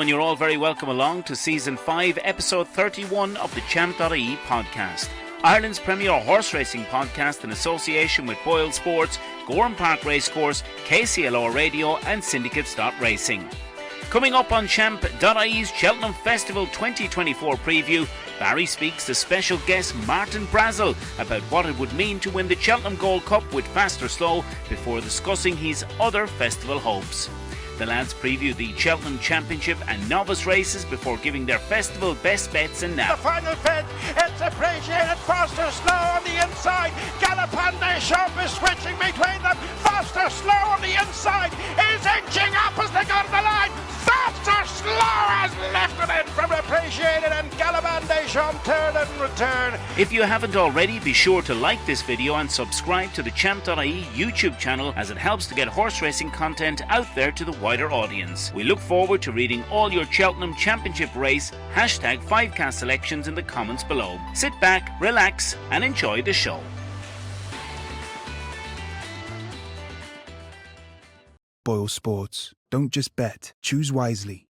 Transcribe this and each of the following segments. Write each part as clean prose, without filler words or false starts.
Hello, and you're all very welcome along to Season 5, Episode 31 of the Champ.ie podcast. Ireland's premier horse racing podcast in association with Boyle Sports, Gowran Park Racecourse, KCLR Radio and Syndicates Racing. Coming up on Champ.ie's Cheltenham Festival 2024 Preview, Barry speaks to special guest Martin Brassil about what it would mean to win the Cheltenham Gold Cup with Fastorslow before discussing his other festival hopes. The lads preview the Cheltenham Championship and Novice races before giving their festival best bets and now. The final bid, it's appreciated. Fastorslow on the inside. Galopin Des Champs is switching between them. Fastorslow on the inside is inching up as they go to the line. Fastorslow has lifted it from appreciated and Galopin Des Champs turn and return. If you haven't already, be sure to like this video and subscribe to the Champ.ie YouTube channel, as it helps to get horse racing content out there to the wider audience. We look forward to reading all your Cheltenham Championship race #5cast selections in the comments below. Sit back, relax and enjoy the show. Boyle Sports. Don't just bet, choose wisely.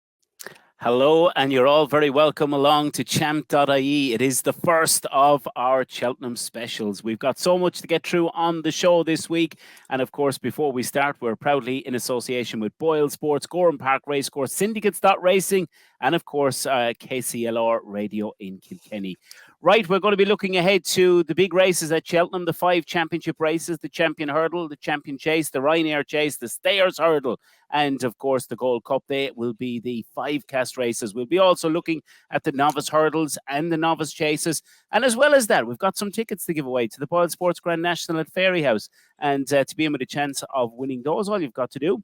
Hello, and you're all very welcome along to Champ.ie. It is the first of our Cheltenham specials. We've got so much to get through on the show this week. And of course, before we start, we're proudly in association with Boyle Sports, Gowran Park Racecourse, Syndicates Racing, and of course, KCLR Radio in Kilkenny. Right, we're going to be looking ahead to the big races at Cheltenham, the 5 championship races, the Champion Hurdle, the Champion Chase, the Ryanair Chase, the Stayers Hurdle, and of course the Gold Cup. They will be the 5-cast races. We'll be also looking at the Novice Hurdles and the Novice Chases. And as well as that, we've got some tickets to give away to the Boyle Sports Grand National at Fairyhouse. And to be in with a chance of winning those, all you've got to do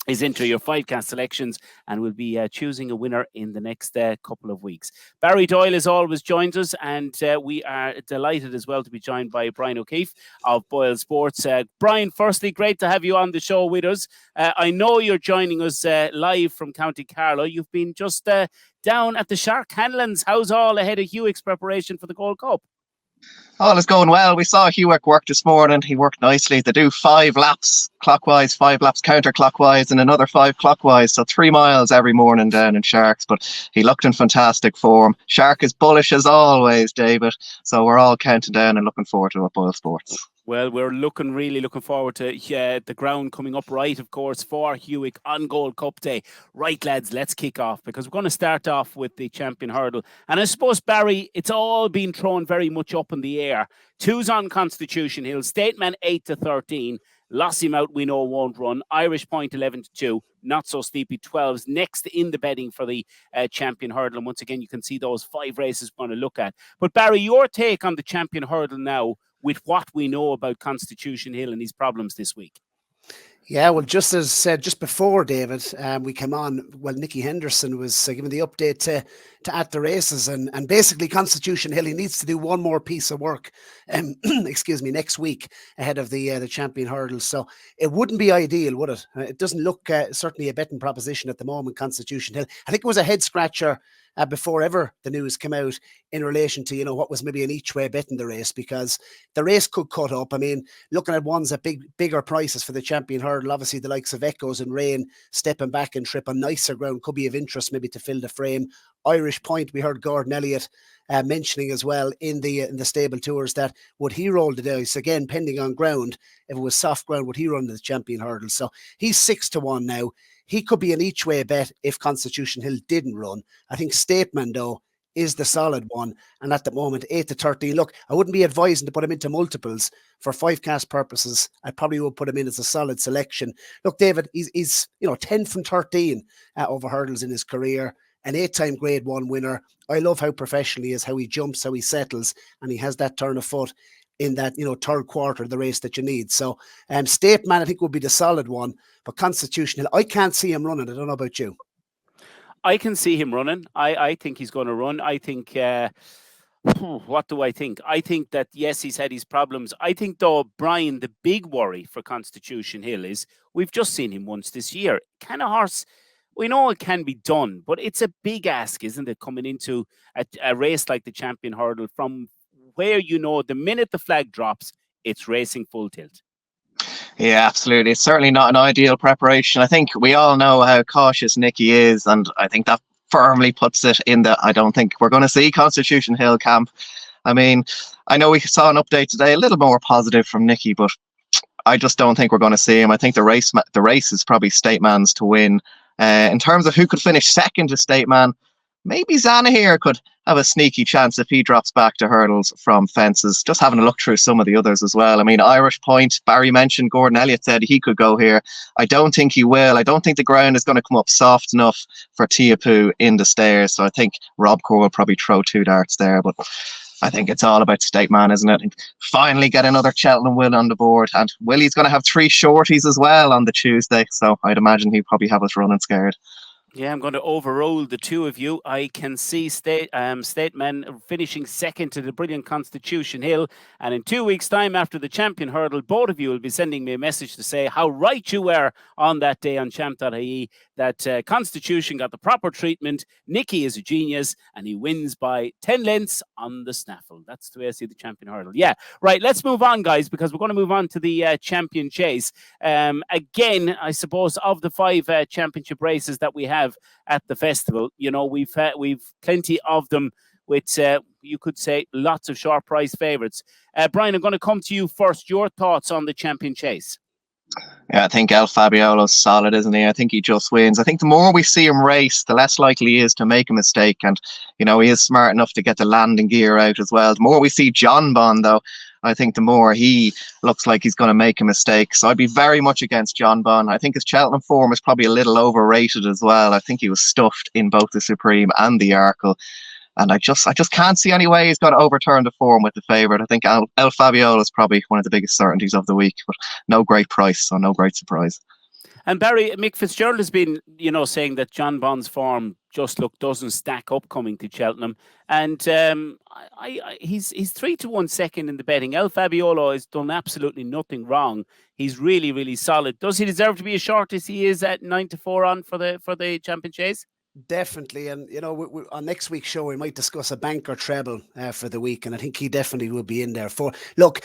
is enter your 5-cast selections, and we'll be choosing a winner in the next couple of weeks. Barry Doyle, as always, joins us, and we are delighted as well to be joined by Brian O'Keeffe of Boyle Sports. Brian, firstly, great to have you on the show with us. I know you're joining us live from County Carlow. You've been just down at the Shark Hanlon's. How's all ahead of Hewick's preparation for the Gold Cup? All is going well. We saw Hewick work this morning. He worked nicely. They do 5 laps clockwise, 5 laps counterclockwise, and another 5 clockwise. So 3 miles every morning down in Sharks. But he looked in fantastic form. Shark is bullish as always, David. So we're all counting down and looking forward to it, Boyle Sports. Well, we're really looking forward to the ground coming up right, of course, for Hewick on Gold Cup Day. Right, lads, let's kick off, because we're going to start off with the Champion Hurdle. And I suppose, Barry, it's all been thrown very much up in the air. 2's on Constitution Hill, Stateman 8-13. Loss him out, we know won't run. Irish Point 11-2. Not so steepy 12s next in the betting for the Champion Hurdle. And once again, you can see those 5 races we're going to look at. But Barry, your take on the Champion Hurdle now, with what we know about Constitution Hill and his problems this week? Yeah, well, just as said just before, David, we came on, well, Nicky Henderson was giving the update to at the races, and basically Constitution Hill, he needs to do one more piece of work, excuse me, next week ahead of the Champion Hurdle. So it wouldn't be ideal, would it? It doesn't look certainly a betting proposition at the moment, Constitution Hill. I think it was a head scratcher before ever the news came out in relation to, what was maybe an each way bet in the race, because the race could cut up. I mean, looking at ones at bigger prices for the Champion Hurdle, obviously the likes of Echoes and Rain stepping back and trip on nicer ground could be of interest maybe to fill the frame. Irish Point, we heard Gordon Elliott mentioning as well in the stable tours that would he roll the dice again, pending on ground. If it was soft ground, would he run the Champion Hurdle? So he's 6-1 now. He could be an each way bet if Constitution Hill didn't run. I think Stateman, though, is the solid one. And at the moment, 8-13. Look, I wouldn't be advising to put him into multiples for 5-cast purposes. I probably would put him in as a solid selection. Look, David, he's 10 from 13 over hurdles in his career. An 8-time Grade 1 winner. I love how professional he is, how he jumps, how he settles, and he has that turn of foot in that, third quarter of the race that you need. So Stateman, I think, would be the solid one. But Constitution Hill, I can't see him running. I don't know about you. I can see him running. I think he's going to run. I think, what do I think? I think that, yes, he's had his problems. I think, though, Brian, the big worry for Constitution Hill is we've just seen him once this year. Can a horse... We know it can be done, but it's a big ask, isn't it, coming into a race like the Champion Hurdle, from where the minute the flag drops, it's racing full tilt. Yeah, absolutely. It's certainly not an ideal preparation. I think we all know how cautious Nicky is, and I think that firmly puts it in the. I don't think we're going to see Constitution Hill camp. I mean, I know we saw an update today, a little more positive from Nicky, but I just don't think we're going to see him. I think the race is probably State Man's to win. In terms of who could finish second to State Man, maybe Zanahiyr could have a sneaky chance if he drops back to hurdles from fences. Just having a look through some of the others as well. I mean, Irish Point, Barry mentioned, Gordon Elliott said he could go here. I don't think he will. I don't think the ground is going to come up soft enough for Tiapu in the stairs. So I think Rob Core will probably throw 2 darts there. But I think it's all about State Man, isn't it? And finally get another Cheltenham win on the board. And Willie's going to have 3 shorties as well on the Tuesday. So I'd imagine he'd probably have us running scared. Yeah, I'm going to overrule the two of you. I can see Stateman finishing second to the brilliant Constitution Hill. And in 2 weeks' time after the champion hurdle, both of you will be sending me a message to say how right you were on that day on Champ.ie, that Constitution got the proper treatment. Nicky is a genius and he wins by 10 lengths on the snaffle. That's the way I see the champion hurdle. Yeah, right. Let's move on, guys, because we're going to move on to the champion chase. Again, I suppose of the 5 championship races that we have at the festival, you know, we've plenty of them with you could say lots of short price favourites. Brian, I'm going to come to you first. Your thoughts on the champion chase? Yeah, I think El Fabiolo's solid, isn't he? I think he just wins. I think the more we see him race, the less likely he is to make a mistake. And, you know, he is smart enough to get the landing gear out as well. The more we see John Bond, though, I think the more he looks like he's going to make a mistake. So I'd be very much against John Bond. I think his Cheltenham form is probably a little overrated as well. I think he was stuffed in both the Supreme and the Arkle. And I just can't see any way he's going to overturn the form with the favourite. I think El Fabiolo is probably one of the biggest certainties of the week, but no great price, so no great surprise. And Barry, Mick Fitzgerald has been, you know, saying that John Bond's form just doesn't stack up coming to Cheltenham, and he's 3-1 second in the betting. El Fabiolo has done absolutely nothing wrong. He's really, really solid. Does he deserve to be as short as he is at 9-4 on for the champion chase? Definitely, and you know, on next week's show we might discuss a banker treble for the week, and I think he definitely will be in there for. Look,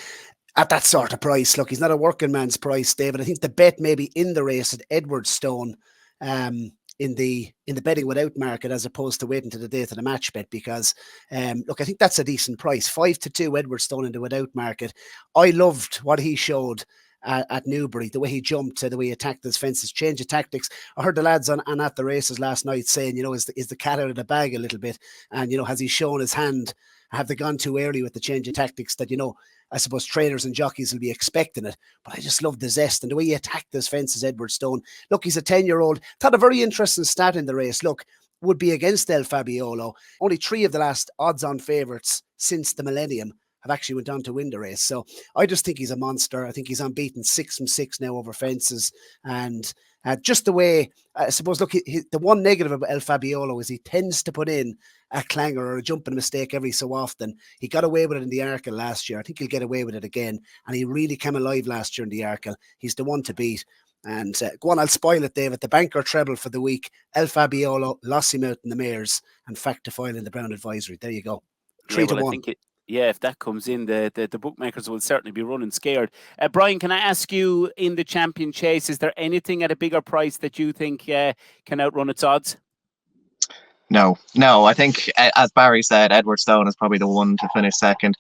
at that sort of price, look, he's not a working man's price, David. I think the bet may be in the race at Edwardstone, in the betting without market, as opposed to waiting to the date of the match bet, because look, I think that's a decent price. 5-2 Edwardstone in the without market. I loved what he showed at Newbury, the way he jumped, the way he attacked those fences, change of tactics. I heard the lads on at the races last night saying, you know, is the cat out of the bag a little bit, and you know, has he shown his hand? Have they gone too early with the change of tactics that, you know, I suppose trainers and jockeys will be expecting it? But I just love the zest and the way he attacked those fences, Edwardstone. Look, he's a 10-year-old. Thought a very interesting stat in the race. Look, would be against El Fabiolo. Only 3 of the last odds-on favourites since the millennium have actually went on to win the race. So I just think he's a monster. I think he's unbeaten 6 from 6 now over fences. And just the way, I suppose, look, the one negative of El Fabiolo is he tends to put in a clanger or a jumping mistake every so often. He got away with it in the Arkle last year. I think he'll get away with it again. And he really came alive last year in the Arkle. He's the one to beat. And go on, I'll spoil it, David. The banker treble for the week: El Fabiolo, Lossiemouth in the Mares, and Fact to File in the Brown Advisory. There you go. 3-1. Yeah, if that comes in, the bookmakers will certainly be running scared. Brian, can I ask you, in the champion chase, is there anything at a bigger price that you think can outrun its odds? No. I think, as Barry said, Edwardstone is probably the one to finish second.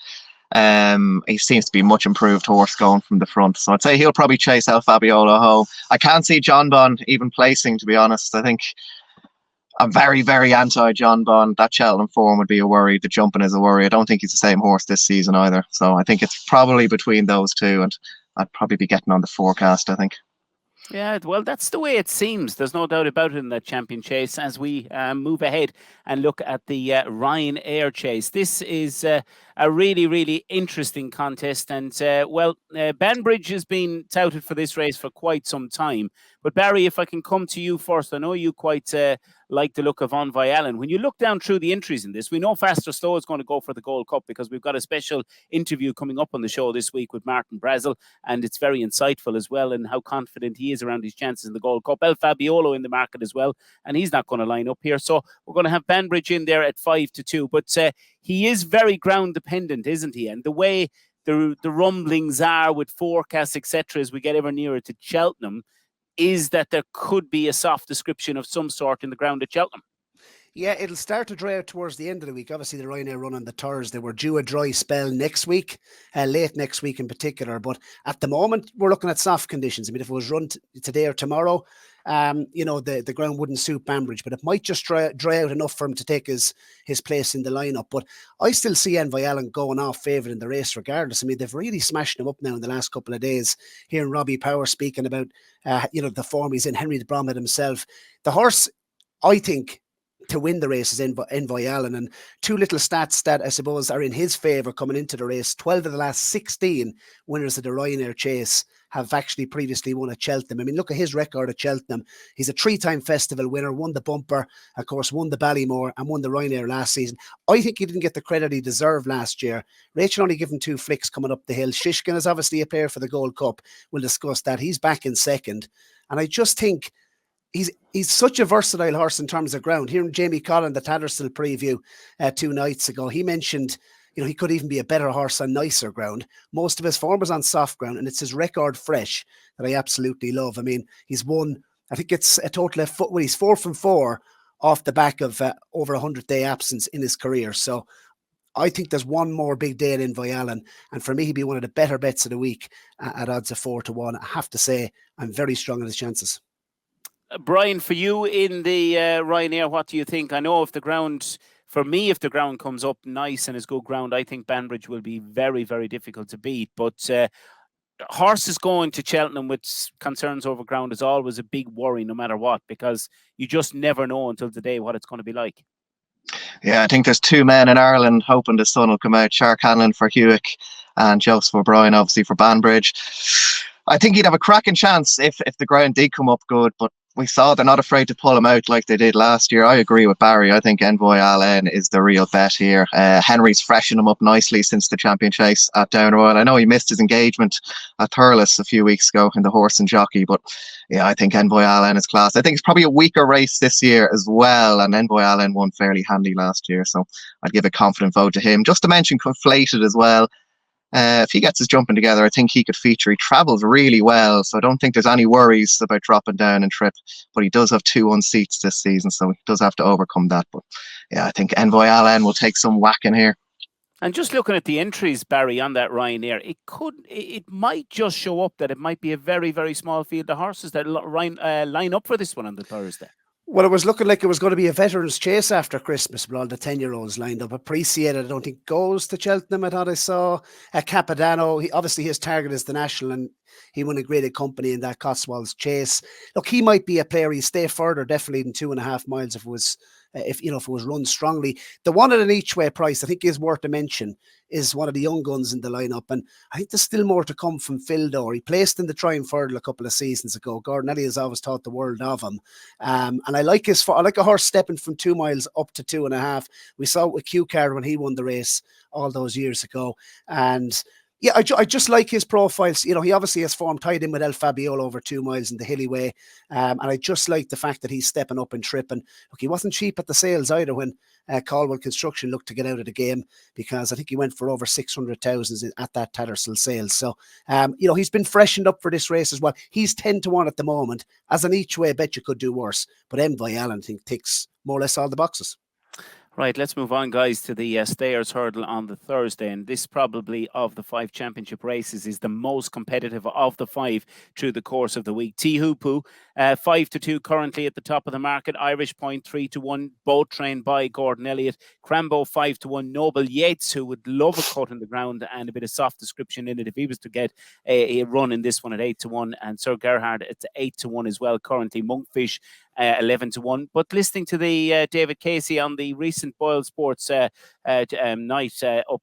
He seems to be much improved horse going from the front, so I'd say he'll probably chase El Fabiolo home. I can't see John Bond even placing, to be honest. I think I'm very, very anti-John Bond. That Cheltenham form would be a worry. The jumping is a worry. I don't think he's the same horse this season either. So I think it's probably between those two, and I'd probably be getting on the forecast, I think. Yeah, well, that's the way it seems. There's no doubt about it in that champion chase. As we move ahead and look at the Ryanair chase, this is a really, really interesting contest. And, Banbridge has been touted for this race for quite some time. But, Barry, if I can come to you first, I know you quite like the look of Envoy Allen. When you look down through the entries in this, we know Fastorslow is going to go for the Gold Cup, because we've got a special interview coming up on the show this week with Martin Brassil, and it's very insightful as well, and how confident he is around his chances in the Gold Cup. El Fabiolo in the market as well, and he's not going to line up here. So we're going to have Banbridge in there at 5-2, but he is very ground dependent, isn't he? And the way the rumblings are with forecasts, etc., as we get ever nearer to Cheltenham, is that there could be a soft description of some sort in the ground at Cheltenham. Yeah, it'll start to dry out towards the end of the week. Obviously, the Ryanair run on the Thursday. We're due a dry spell next week, late next week in particular. But at the moment, we're looking at soft conditions. I mean, if it was run today or tomorrow, the ground wouldn't suit Banbridge, but it might just dry out enough for him to take his place in the lineup. But I still see Envoy Allen going off favourite in the race regardless. I mean, they've really smashed him up now in the last couple of days. Hearing Robbie Power speaking about, the form he's in, Henry de Bromhead himself. The horse, I think, to win the race is Envoy Allen, and two little stats that I suppose are in his favour coming into the race. 12 of the last 16 winners of the Ryanair Chase have actually previously won at Cheltenham. I mean, look at his record at Cheltenham. He's a 3-time festival winner, won the Bumper, of course, won the Ballymore and won the Ryanair last season. I think he didn't get the credit he deserved last year. Rachel only given 2 flicks coming up the hill. Shishkin is obviously a player for the Gold Cup. We'll discuss that. He's back in second. And I just think he's such a versatile horse in terms of ground. Hearing Jamie Collin, the Tattersall preview 2 nights ago, he mentioned, he could even be a better horse on nicer ground. Most of his form was on soft ground, and it's his record fresh that I absolutely love. I mean, he's won, I think it's a total of, he's 4 from 4 off the back of over 100-day absence in his career. So I think there's one more big day in Envoy Allen, and for me, he'd be one of the better bets of the week at odds of 4-1. I have to say, I'm very strong on his chances. Brian, for you in the Ryanair, what do you think? I know if the ground comes up nice and is good ground, I think Banbridge will be very, very difficult to beat. But horses going to Cheltenham with concerns over ground is always a big worry, no matter what, because you just never know until the day what it's going to be like. Yeah, I think there's 2 men in Ireland hoping the sun will come out. Shark Hanlon for Hewick and Joseph O'Brien, obviously, for Banbridge. I think he'd have a cracking chance if the ground did come up good, but we saw they're not afraid to pull him out like they did last year. I agree with Barry. I think Envoy Allen is the real bet here. Henry's freshened him up nicely since the champion chase at Down Royal. I know he missed his engagement at Thurles a few weeks ago in the Horse and Jockey, but yeah, I think Envoy Allen is class. I think it's probably a weaker race this year as well, and Envoy Allen won fairly handy last year, so I'd give a confident vote to him. Just to mention Conflated as well. If he gets his jumping together, I think he could feature. He travels really well, so I don't think there's any worries about dropping down in trip. But he does have 2 unseats this season, so he does have to overcome that. But yeah, I think Envoy Allen will take some whacking here. And just looking at the entries, Barry, on that Ryanair, it might just show up that it might be a very, very small field of horses that line up for this one on the Thursday. Well, it was looking like it was going to be a veterans chase after Christmas, but all the 10-year-olds lined up. Appreciated, I don't think, goes to Cheltenham. I thought I saw Capadano. Obviously, his target is the National, and he won a graded company in that Cotswolds chase. Look, he might be a player. He'd stay further, definitely than 2.5 miles if it was run strongly. The one at an each way price, I think, is worth a mention, is one of the young guns in the lineup. And I think there's still more to come from Fildor. He placed in the Triumph Hurdle a couple of seasons ago. Gordon Elliott has always thought the world of him. And I like a horse stepping from 2 miles up to 2.5. We saw it with Q-Card when he won the race all those years ago. And yeah, I just like his profiles. He obviously has form tied in with El Fabiolo over 2 miles in the hilly way. And I just like the fact that he's stepping up and tripping. Look, he wasn't cheap at the sales either when Caldwell Construction looked to get out of the game, because I think he went for over 600,000 at that Tattersall sales. So, he's been freshened up for this race as well. He's 10-1 at the moment. As an each way, I bet you could do worse. But Envoy Allen, I think, ticks more or less all the boxes. Right, let's move on, guys, to the Stayers Hurdle on the Thursday. And this probably of the 5 championship races is the most competitive of the 5 through the course of the week. Tihupu, 5-2 currently at the top of the market. Irish Point 3-1, both trained by Gordon Elliott. Crambo 5-1. Noble Yates, who would love a cut in the ground and a bit of soft description in it if he was to get a run in this one at 8-1. And Sir Gerhard at 8-1 as well currently. Monkfish 11-1. But listening to the David Casey on the recent Boyle Sports night up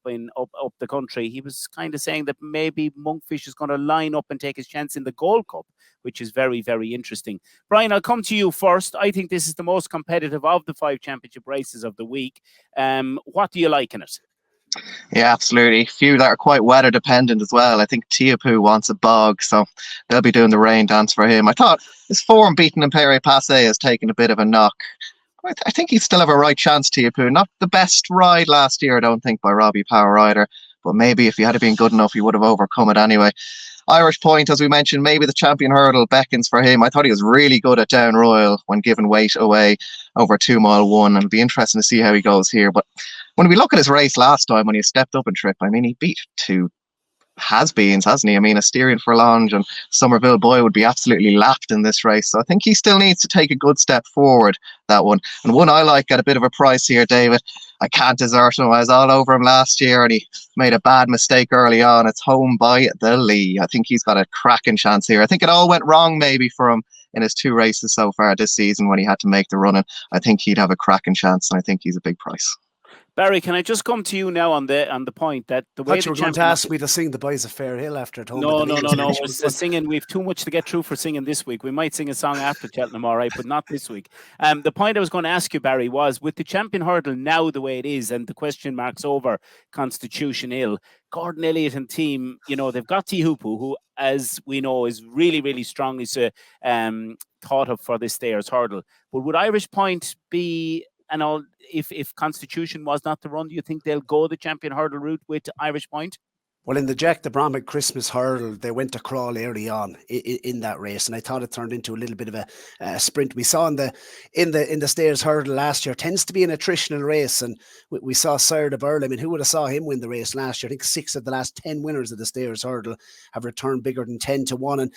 the country, he was kind of saying that maybe Monkfish is going to line up and take his chance in the Gold Cup, which is very, very interesting. Brian, I'll come to you first. I think this is the most competitive of the 5 championship races of the week. What do you like in it? Yeah, absolutely. A few that are quite weather dependent as well. I think Tiapu wants a bog, so they'll be doing the rain dance for him. I thought his form beaten Impere Passe has taken a bit of a knock. I think he'd still have a right chance, Tiapu. Not the best ride last year, I don't think, by Robbie Power either. but maybe if he had been good enough, he would have overcome it anyway. Irish Point, as we mentioned, maybe the champion hurdle beckons for him. I thought he was really good at Down Royal when given weight away over 2 mile 1, and it'll be interesting to see how he goes here. But when we look at his race last time when he stepped up in Trip, I mean, he beat 2 has-beens, hasn't he? I mean, Asterion Forlonge and Somerville Boy would be absolutely lapped in this race. So I think he still needs to take a good step forward, that one. And one I like at a bit of a price here, David. I can't desert him. I was all over him last year and he made a bad mistake early on. It's Home by the Lee. I think he's got a cracking chance here. I think it all went wrong maybe for him in his 2 races so far this season when he had to make the run. And I think he'd have a cracking chance, and I think he's a big price. Barry, can I just come to you now on the point that the way you were going to ask me to sing the Boys of Fair Hill after at home? No. We're singing. We've too much to get through for singing this week. We might sing a song after Cheltenham, all right, but not this week. The point I was going to ask you, Barry, was with the champion hurdle now the way it is, and the question marks over Constitution Hill, Gordon Elliott and team, they've got Thyestes, who, as we know, is really, really strongly thought of for this Stayers hurdle. But would Irish Point be? And all, if Constitution was not to run, do you think they'll go the champion hurdle route with Irish Point? Well, in the Jack de Bromwich Christmas hurdle, they went to crawl early on in that race, and I thought it turned into a little bit of a sprint. We saw in the Stayers hurdle last year tends to be an attritional race, and we saw Sire de Burle. I mean, who would have saw him win the race last year? I think 6 of the last 10 winners of the Stayers hurdle have returned bigger than 10-1, and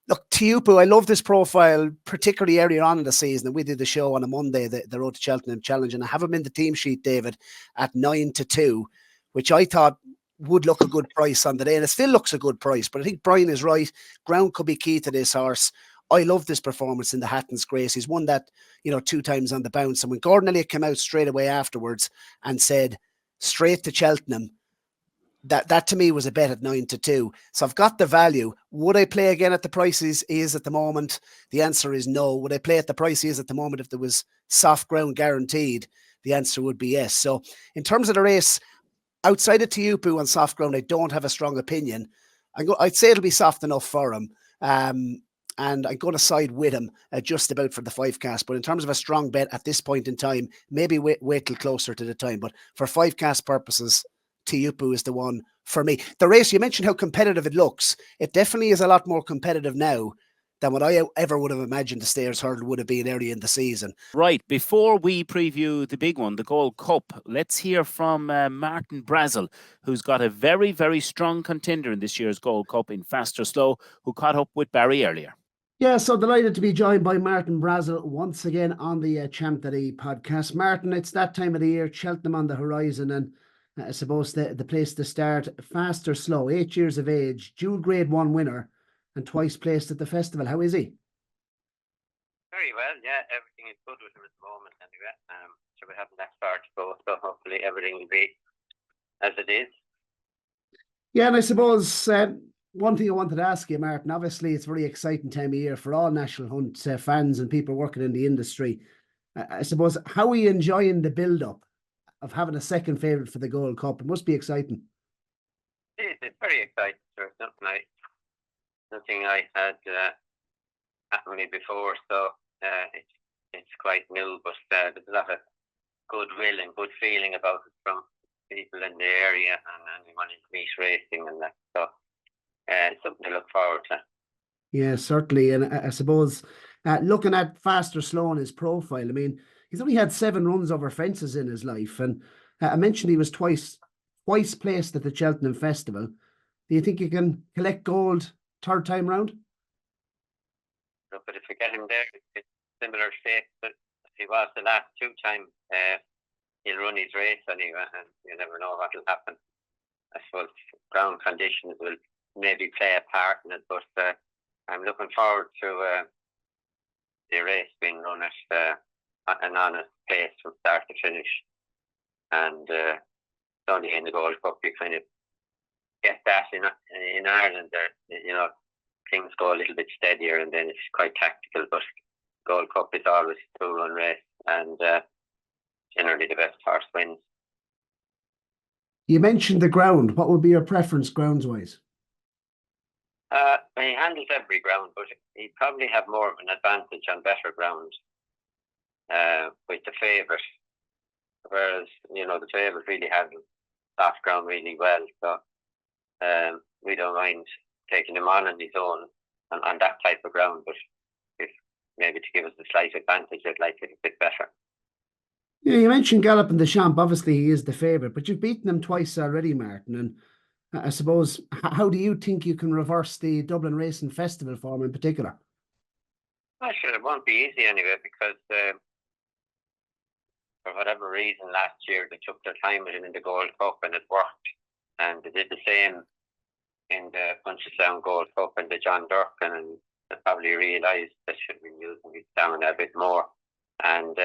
look, Thyestes, I love this profile, particularly earlier on in the season. And we did the show on a Monday, the Road to Cheltenham Challenge, and I have him in the team sheet, David, at 9-2, which I thought would look a good price on the day. And it still looks a good price, but I think Brian is right. Ground could be key to this horse. I love this performance in the Hatton's Grace. He's won that, 2 times on the bounce. And when Gordon Elliott came out straight away afterwards and said, straight to Cheltenham, that to me was a bet at 9-2. So I've got the value. Would I play again at the prices he is at the moment? The answer is no. Would I play at the price he is at the moment if there was soft ground guaranteed? The answer would be yes. So in terms of the race, outside of Thyestes on soft ground, I don't have a strong opinion. I'd say it'll be soft enough for him. And I'm going to side with him just about for the 5 cast. But in terms of a strong bet at this point in time, maybe wait till closer to the time. But for 5 cast purposes, Thyestes is the one for me. The race, you mentioned how competitive it looks. It definitely is a lot more competitive now than what I ever would have imagined the Stayers hurdle would have been early in the season. Right. Before we preview the big one, the Gold Cup, let's hear from Martin Brassil, who's got a very, very strong contender in this year's Gold Cup in Fastorslow, who caught up with Barry earlier. Yeah, so delighted to be joined by Martin Brassil once again on the Champ.ie podcast. Martin, it's that time of the year, Cheltenham on the horizon, and I suppose the place to start. Fastorslow, 8 years of age, dual Grade 1 winner, and twice placed at the festival. How is he? Very well, yeah. Everything is good with him at the moment anyway. So we haven't that far to go, so hopefully everything will be as it is. Yeah, and I suppose one thing I wanted to ask you, Martin, obviously it's a very exciting time of year for all National Hunt fans and people working in the industry. I suppose, how are you enjoying the build-up of having a second favourite for the Gold Cup? It must be exciting. It's very exciting. There's nothing I had happened to me before, so it's quite new, but there's a lot of goodwill and good feeling about it from people in the area and anyone in meet racing and that. So it's something to look forward to. Yeah, certainly. And I suppose looking at Fastorslow in his profile, I mean, he's only had 7 runs over fences in his life. And I mentioned he was twice placed at the Cheltenham Festival. Do you think you can collect gold third time round? No, but if we get him there, it's similar shape. But if he was the last 2 times, he'll run his race anyway, and you never know what will happen. I suppose ground conditions will maybe play a part in it, but I'm looking forward to the race being run at an honest pace from start to finish. And only in the Gold Cup you kind of get that in Ireland. There, things go a little bit steadier, and then it's quite tactical. But Gold Cup is always a 2-run race, and generally the best horse wins. You mentioned the ground. What would be your preference grounds-wise? He handles every ground, but he'd probably have more of an advantage on better ground with the favourite. Whereas, the favourite really hasn't soft ground really well. So we don't mind taking him on his own on that type of ground, but if maybe to give us a slight advantage, I'd like it a bit better. Yeah, you mentioned Galopin Des Champs. Obviously, he is the favourite, but you've beaten him twice already, Martin. And I suppose, how do you think you can reverse the Dublin Racing Festival form in particular? Well, sure, it won't be easy anyway, because for whatever reason last year they took their time with him in the Gold Cup and it worked. And they did the same in the Punchestown Gold Cup and the John Durkin, and they probably realised they should be using his stamina a bit more, and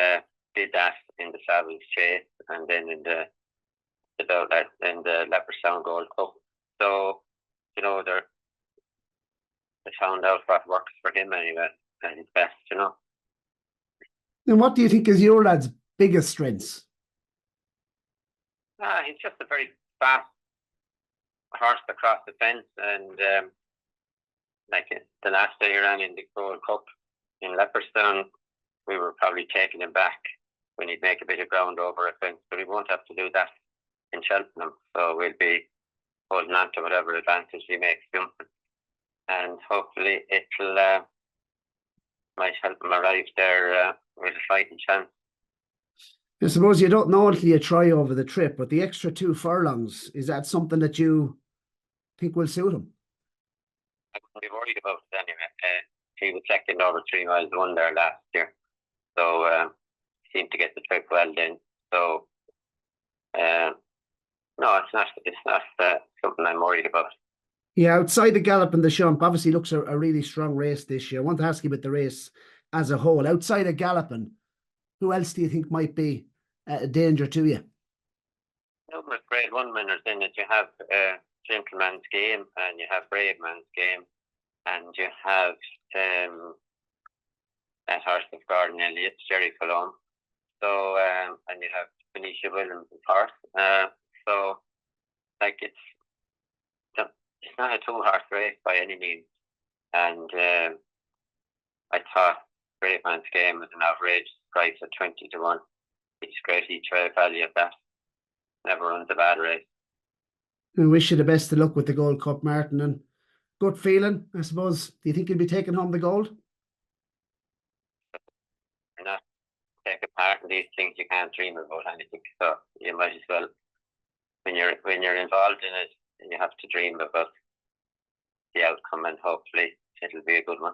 did that in the Savage Chase and then in the Leopardstown Gold Cup. So, they found out what works for him anyway, and his best, And what do you think is your lad's biggest strengths? He's just a very fast horse across the fence, and like the last day he ran in the Gold Cup in Leopardstown, we were probably taking him back when he'd make a bit of ground over a fence, but we won't have to do that in Cheltenham. So we'll be holding on to whatever advantage he makes jumping, and hopefully it'll might help him arrive there with a fighting chance. I suppose you don't know until you try over the trip, but the extra 2 furlongs, is that something that you think will suit him? I wouldn't be worried about it anyway. He was second over 3 miles 1 there last year, so he seemed to get the trip well then. So no, it's not something I'm worried about. Yeah, outside the Galopin Des Champs, obviously looks a really strong race this year. I want to ask you about the race as a whole. Outside of Galopin, who else do you think might be a danger to you? Numerous Grade 1 winners in it. You have Gentleman's Game, and you have Brave Man's Game, and you have that horse of Gordon Elliott's, Jerry Colomb. So, and you have Benicia Williams' horse. So, like, it's not a 2-horse race by any means. And I thought Brave Man's Game was an outrageous price at 20 to 1. It's great each way value at that. Never runs a bad race. I wish you the best of luck with the Gold Cup, Martin. And gut feeling, I suppose, do you think you'll be taking home the gold? You're not taking part in these things, you can't dream about anything. So you might as well, when you're involved in it, you have to dream about the outcome, and hopefully it'll be a good one.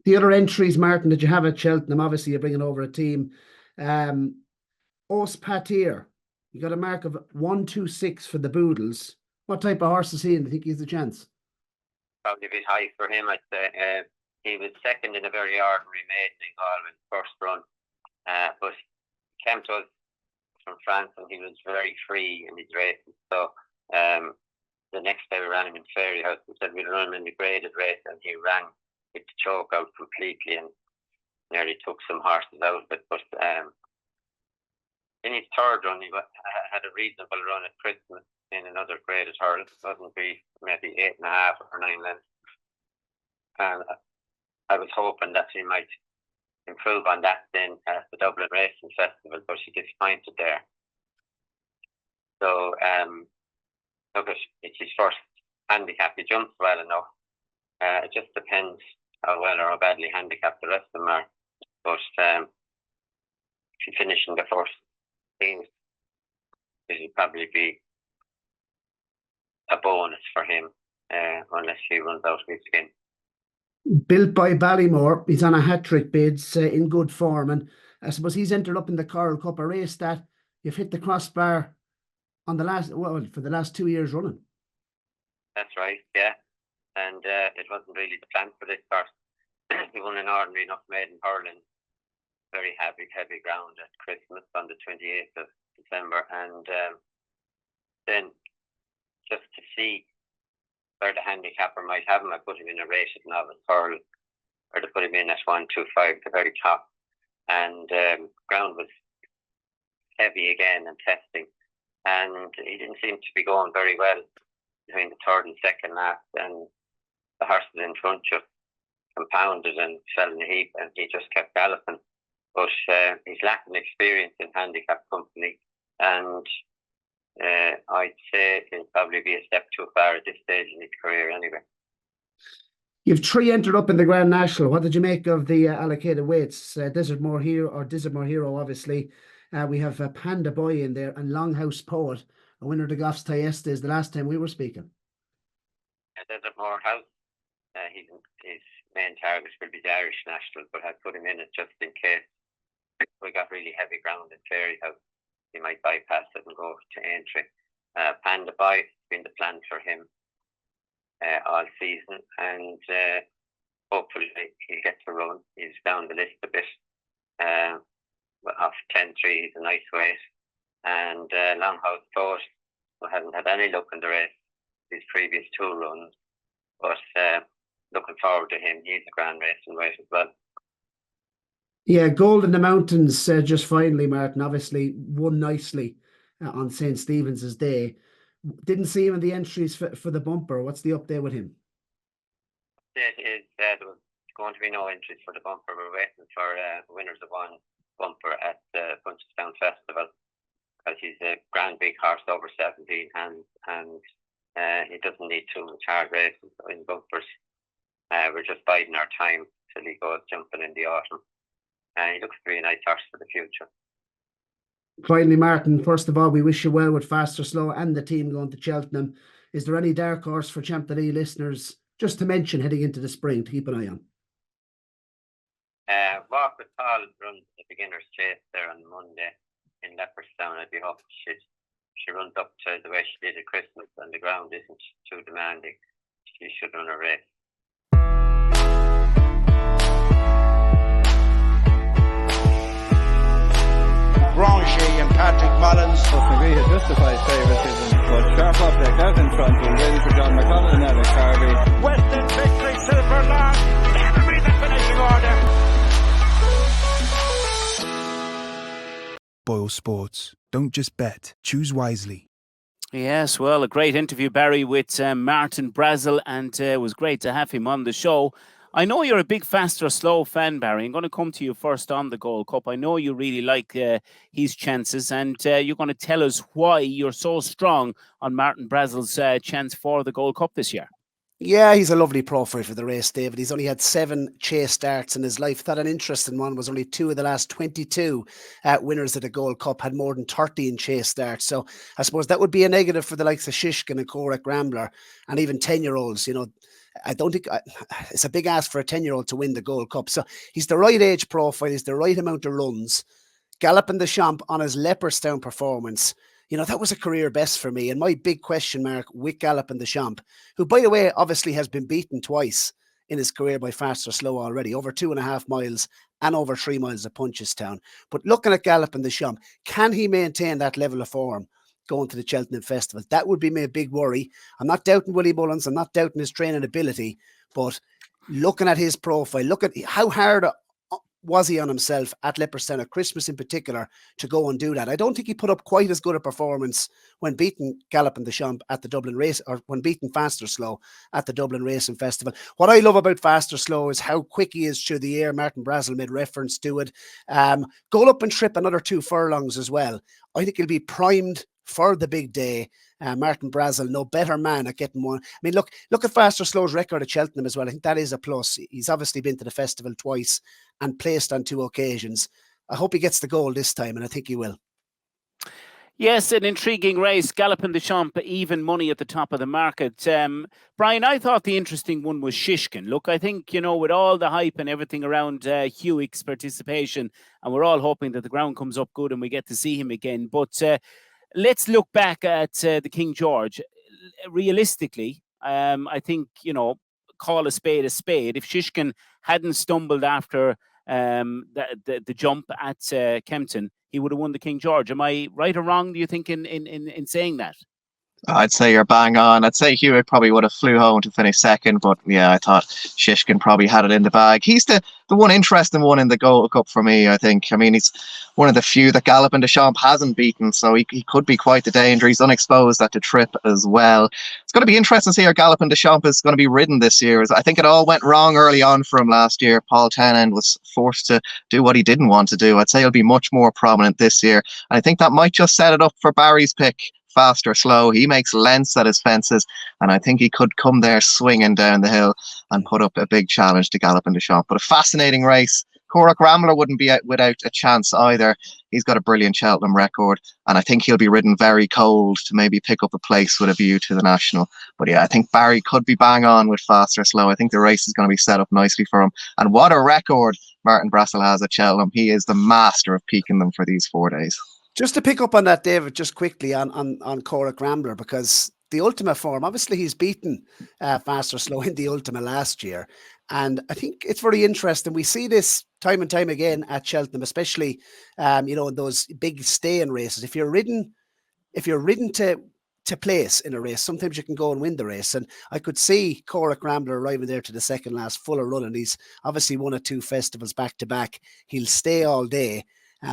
The other entries, Martin, that you have at Cheltenham, obviously you're bringing over a team. Os Patir, you got a mark of 126 for the Boodles. What type of horse is he, and do you think he's a chance? Probably a bit high for him, I'd say. He was second in a very ordinary maiden in Galway first run, but came to us from France and he was very free in his racing. So the next day we ran him in Fairy House. We said we'd run him in the graded race, and he ran with the choke out completely and nearly took some horses out of it. But in his third run, he had a reasonable run at Christmas in another graded hurdle. It wouldn't be maybe 8.5 or 9 lengths. And I was hoping that he might improve on that then at the Dublin Racing Festival, but he disappointed there. So, look, it's his first handicap. He jumps well enough. It just depends how well or how badly handicapped the rest of them are. But if he finishes in the first things, it'll probably be a bonus for him, unless he runs out of his skin. Built by Ballymore, he's on a hat-trick bids, in good form, and I suppose he's entered up in the Coral Cup, a race that you've hit the crossbar on for the last 2 years running. That's right, yeah. And it wasn't really the plan for this horse. He won an ordinary enough maiden hurling, very heavy ground at Christmas on the 28th of December, and then just to see where the handicapper might have him, I put him in a race at Novice Hurdles, or to put him in at 125, the very top, and ground was heavy again and testing, and he didn't seem to be going very well between the third and second lap, and the horses in front just compounded and fell in a heap, and he just kept galloping. But he's lacking experience in handicap company, and I'd say he'll probably be a step too far at this stage in his career anyway. You've 3 entered up in the Grand National. What did you make of the allocated weights? Desert Moor Hero, obviously. We have Panda Boy in there and Longhouse Poet, a winner of the Goffs Thyestes the last time we were speaking. Desert Moor House, his main target will be the Irish National, but I'd put him in it just in case we got really heavy ground in Fairy House. He might bypass it and go to Aintree. Panda Boy has been the plan for him all season, and hopefully he'll get to run. He's down the list a bit. Off 10-3, he's a nice weight. And Longhouse Poet, who hasn't had any luck in the race these previous 2 runs, but looking forward to him. He's a grand racing weight as well. Yeah, Gold in the Mountains, just finally, Martin, obviously won nicely on St. Stephen's Day. Didn't see him in the entries for the bumper. What's the update with him? There was going to be no entries for the bumper. We're waiting for winners of one bumper at the Punchestown Festival, because he's a grand big horse over 17 hands, and he doesn't need too much hard races in bumpers. We're just biding our time till he goes jumping in the autumn. He looks to be a nice horse for the future. Finally, Martin, first of all, we wish you well with Fastorslow and the team going to Cheltenham. Is there any dark horse for Champ.ie listeners, just to mention, heading into the spring, to keep an eye on? Walk with Paul runs the beginner's chase there on Monday in Leopardstown. I'd be hoping she runs up to the way she did at Christmas, and the ground isn't too demanding. She should run a race. Granger and Patrick Mullins. McGree has justified favouritism, but sharp object out in front was ready for John McConnell and Alex Harvey. Western victory, Silver Land. That'll be the finishing order. Boyle Sports. Don't just bet, choose wisely. Yes, well, a great interview, Barry, with Martin Brassil, and it was great to have him on the show. I know you're a big Fastorslow fan, Barry. I'm going to come to you first on the Gold Cup. I know you really like his chances, and you're going to tell us why you're so strong on Martin Brassil's chance for the Gold Cup this year. Yeah, he's a lovely profile for the race, David. He's only had 7 chase starts in his life. Thought an interesting one was only 2 of the last 22 winners of the Gold Cup had more than 13 chase starts. So I suppose that would be a negative for the likes of Shishkin and Korek Rambler, and even 10-year-olds. You know, I don't think it's a big ask for a 10-year-old to win the Gold Cup. So he's the right age profile. He's the right amount of runs. Galopin Des Champs on his Leopardstown performance, you know, that was a career best for me. And my big question mark with Galopin Des Champs, who, by the way, obviously has been beaten twice in his career by Fastorslow already, over 2.5 miles and over 3 miles at Punchestown. But looking at Galopin Des Champs, can he maintain that level of form going to the Cheltenham Festival? That would be my big worry. I'm not doubting Willie Mullins. I'm not doubting his training ability. But looking at his profile, look at how hard was he on himself at Leopardstown at Christmas in particular to go and do that. I don't think he put up quite as good a performance when beating Galopin Des Champs at the Dublin race, or when beating Fastorslow at the Dublin Racing Festival. What I love about Fastorslow is how quick he is through the air. Martin Brassil made reference to it. Go up and trip another 2 furlongs as well. I think he'll be primed for the big day. Martin Brassil, no better man at getting one. I mean, look at Fasterslow's record at Cheltenham as well. I think that is a plus. He's obviously been to the festival twice and placed on 2 occasions. I hope he gets the goal this time, and I think he will. Yes, an intriguing race. Galopin Des Champs, even money at the top of the market. Brian, I thought the interesting one was Shishkin. Look, I think, you know, with all the hype and everything around Hewick's participation, and we're all hoping that the ground comes up good and we get to see him again. But let's look back at the King George. Realistically, I think, you know, call a spade a spade. If Shishkin hadn't stumbled after the jump at Kempton, he would have won the King George. Am I right or wrong, do you think, in saying that? I'd say you're bang on. I'd say Hewitt probably would have flew home to finish second, but yeah, I thought Shishkin probably had it in the bag. He's the one interesting one in the Gold Cup for me, I think. I mean, he's one of the few that Galopin Des Champs hasn't beaten, so he could be quite the danger. He's unexposed at the trip as well. It's going to be interesting to see how Galopin Des Champs is going to be ridden this year. I think it all went wrong early on for him last year. Paul Tennant was forced to do what he didn't want to do. I'd say he'll be much more prominent this year. And I think that might just set it up for Barry's pick, Fastorslow. He makes lengths at his fences, and I think he could come there swinging down the hill and put up a big challenge to Galopin Des Champs. But a fascinating race. Corach Rambler wouldn't be out without a chance either. He's got a brilliant Cheltenham record, and I think he'll be ridden very cold to maybe pick up a place with a view to the National. But yeah, I think Barry could be bang on with Fastorslow. I think the race is going to be set up nicely for him. And what a record Martin Brassil has at Cheltenham. He is the master of peaking them for these 4 days. Just to pick up on that, David, just quickly on Corach Rambler, because the Ultima form, obviously he's beaten Fastorslow in the Ultima last year. And I think it's very interesting. We see this time and time again at Cheltenham, especially, in those big stay-in races. If you're ridden to place in a race, sometimes you can go and win the race. And I could see Corach Rambler arriving there to the second last full of running. He's obviously won or two festivals back to back. He'll stay all day.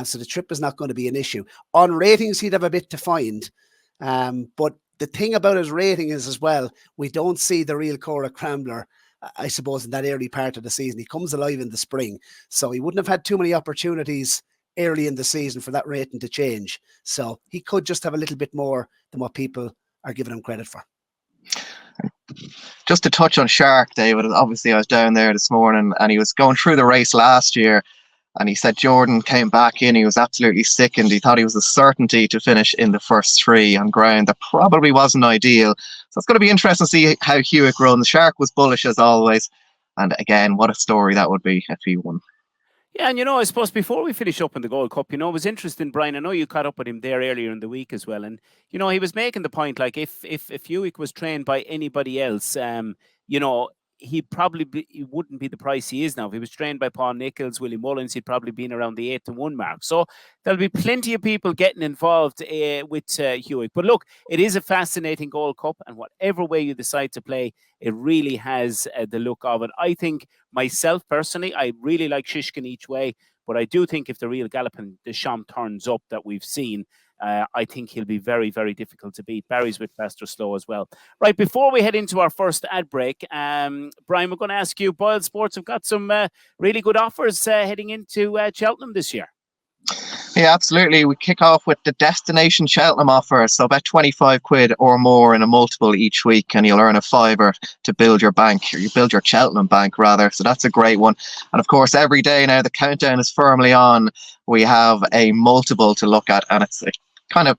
So the trip is not going to be an issue. On ratings, he'd have a bit to find. But the thing about his rating is as well, we don't see the real Corach Rambler, I suppose, in that early part of the season. He comes alive in the spring. So he wouldn't have had too many opportunities early in the season for that rating to change. So he could just have a little bit more than what people are giving him credit for. Just to touch on Shark, David, obviously I was down there this morning and he was going through the race last year. And he said Jordan came back in, he was absolutely sickened. He thought he was a certainty to finish in the first 3 on ground that probably wasn't ideal. So it's going to be interesting to see how Hewitt runs. Shark was bullish as always. And again, what a story that would be if he won. Yeah, and I suppose before we finish up in the Gold Cup, it was interesting, Brian. I know you caught up with him there earlier in the week as well. And, he was making the point, like, if Hewitt was trained by anybody else, he wouldn't be the price he is now. If he was trained by Paul Nicholls, Willie Mullins, he'd probably been around the 8-1 mark. So there'll be plenty of people getting involved with Hewitt. But look, it is a fascinating Gold Cup, and whatever way you decide to play, it really has the look of it. I think myself personally, I really like Shishkin each way, but I do think if the real Galopin Des Champs turns up that we've seen, I think he'll be very, very difficult to beat. Barry's with Fastorslow as well. Right, before we head into our first ad break, Brian, we're going to ask you, Boyle Sports have got some really good offers heading into Cheltenham this year. Yeah, absolutely. We kick off with the Destination Cheltenham offer. So bet 25 quid or more in a multiple each week and you'll earn a fiver to build your bank, or you build your Cheltenham bank rather. So that's a great one. And of course, every day now the countdown is firmly on. We have a multiple to look at, and it kind of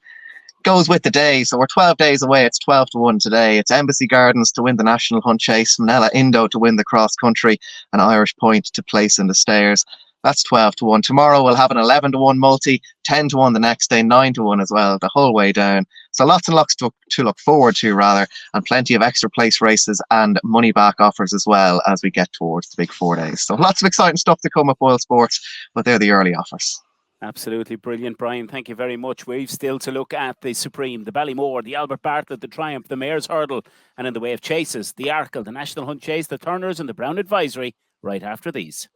goes with the day. So we're 12 days away. It's 12-1 today. It's Embassy Gardens to win the National Hunt Chase, Manila Indo to win the cross country, and Irish Point to place in the Stayers. That's 12-1. Tomorrow we'll have an 11-1 multi, 10-1 the next day, 9-1 as well, the whole way down. So lots and lots to look forward to, rather, and plenty of extra place races and money back offers as well as we get towards the big 4 days. So lots of exciting stuff to come at Boyle Sports, but they're the early offers. Absolutely brilliant, Brian. Thank you very much. We've still to look at the Supreme, the Ballymore, the Albert Bartlett, the Triumph, the Mayor's Hurdle, and in the way of chases, the Arkle, the National Hunt Chase, the Turners, and the Brown Advisory, right after these.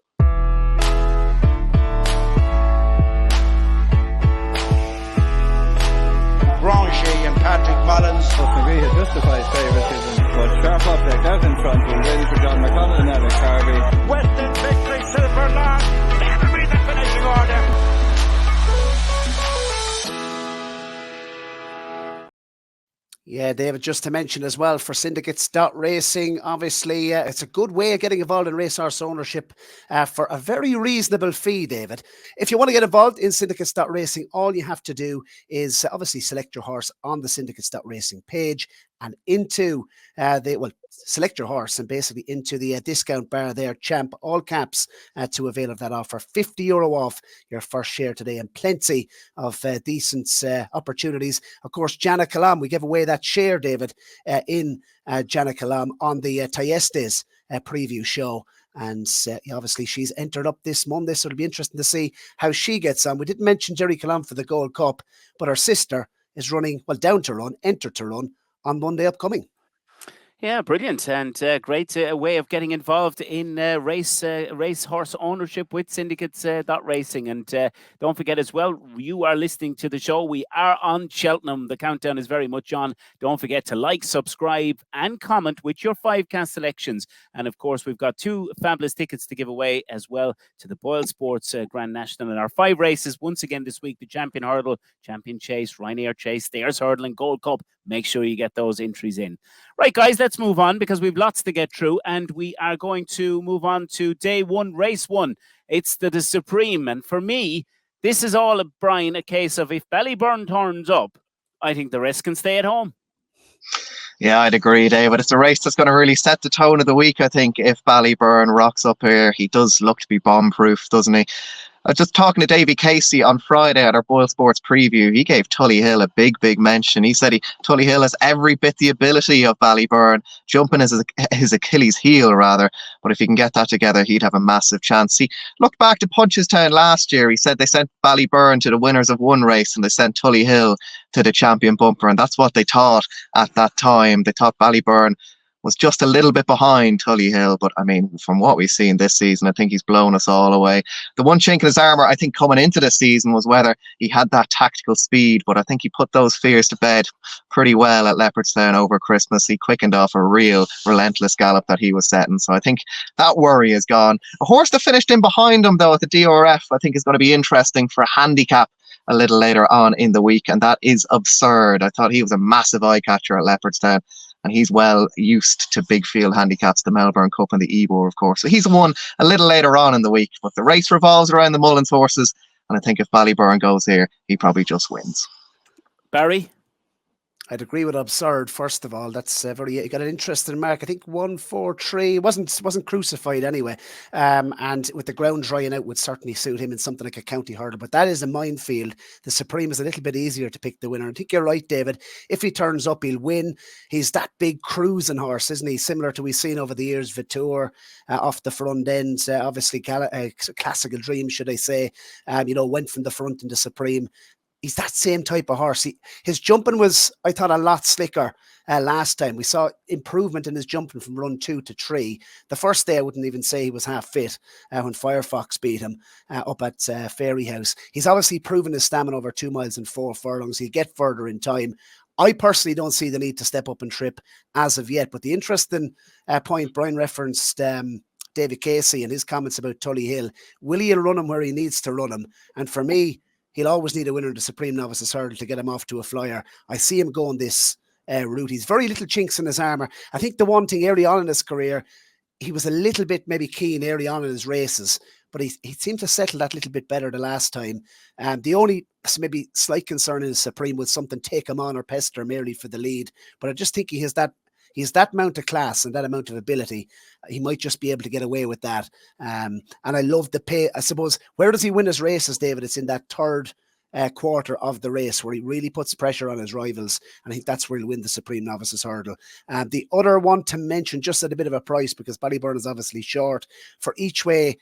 Granger and Patrick Mullins. McGree has justified favouritism, but sharp object out in front, we're ready for John McConnell and Alex Harvey. Western victory, Silver Long. That'll be the finishing order. Yeah, David, just to mention as well, for Syndicates Racing, obviously, it's a good way of getting involved in racehorse ownership for a very reasonable fee, David. If you want to get involved in Syndicates Racing, all you have to do is obviously select your horse on the Syndicates Racing page and into select your horse and basically into the discount bar there, Champ, all caps, to avail of that offer. €50 off your first share today, and plenty of decent opportunities. Of course, Jana Kalam, we gave away that share, David, in Jana Kalam on the Thyestes preview show. And obviously she's entered up this Monday, so it'll be interesting to see how she gets on. We didn't mention Jerry Kalam for the Gold Cup, but her sister is running, entered to run on Monday upcoming. Yeah, brilliant, and great way of getting involved in racehorse ownership with Syndicates Racing. And don't forget as well, you are listening to the show. We are on Cheltenham. The countdown is very much on. Don't forget to like, subscribe, and comment with your 5-cast selections. And of course, we've got 2 fabulous tickets to give away as well to the Boyle Sports Grand National. And our 5 races once again this week: the Champion Hurdle, Champion Chase, Ryanair Chase, Stayers Hurdle, and Gold Cup. Make sure you get those entries in. Right, guys, let's move on because we've lots to get through, and we are going to move on to day 1, race 1. It's the Supreme, and for me, this is all, Brian, a case of if Ballyburn turns up, I think the rest can stay at home. Yeah, I'd agree, David. It's a race that's going to really set the tone of the week, I think, if Ballyburn rocks up here. He does look to be bomb-proof, doesn't he? I was just talking to Davy Casey on Friday at our Boyle Sports Preview. He gave Tully Hill a big mention. He said Tully Hill has every bit the ability of Ballyburn. Jumping is his Achilles heel, rather. But if he can get that together, he'd have a massive chance. He looked back to Punchestown last year. He said they sent Ballyburn to the winners of one race and they sent Tully Hill to the champion bumper. And that's what they thought at that time. They thought Ballyburn was just a little bit behind Tully Hill, but I mean, from what we've seen this season, I think he's blown us all away. The one chink in his armour, I think, coming into this season was whether he had that tactical speed, but I think he put those fears to bed pretty well at Leopardstown over Christmas. He quickened off a real relentless gallop that he was setting, so I think that worry is gone. A horse that finished in behind him, though, at the DRF, I think is going to be interesting for a handicap a little later on in the week, and that is Absurd. I thought he was a massive eye catcher at Leopardstown, and he's well used to big field handicaps, the Melbourne Cup and the Ebor, of course. So he's the one a little later on in the week. But the race revolves around the Mullins horses, and I think if Ballyburn goes here, he probably just wins. Barry? I'd agree with Absurd. First of all, that's you got an interesting mark. I think 143 wasn't crucified anyway, and with the ground drying out would certainly suit him in something like a county hurdle. But that is a minefield. The Supreme is a little bit easier to pick the winner. I think you're right, David. If he turns up, he'll win. He's that big cruising horse, isn't he? Similar to we've seen over the years, Vitour off the front end. Obviously, Classical Dream, should I say? Went from the front into Supreme. He's that same type of horse. His jumping was, I thought, a lot slicker last time. We saw improvement in his jumping from run 2 to 3. The first day, I wouldn't even say he was half fit when Firefox beat him up at Fairyhouse. He's obviously proven his stamina over 2 miles and 4 furlongs. He'll get further in time. I personally don't see the need to step up and trip as of yet. But the interesting point, Brian referenced David Casey and his comments about Tully Hill. Will he run him where he needs to run him? And for me, he'll always need a winner in the Supreme Novices Hurdle to get him off to a flyer. I see him going this route. He's very little chinks in his armour. I think the one thing early on in his career, he was a little bit maybe keen early on in his races, but he seemed to settle that little bit better the last time. The only maybe slight concern in his Supreme was something take him on or pester him early for the lead. But I just think he has that amount of class and that amount of ability. He might just be able to get away with that. And I love the pay. I suppose, where does he win his races, David? It's in that third quarter of the race where he really puts pressure on his rivals. And I think that's where he'll win the Supreme Novices Hurdle. The other one to mention, just at a bit of a price, because Ballyburn is obviously short, for each way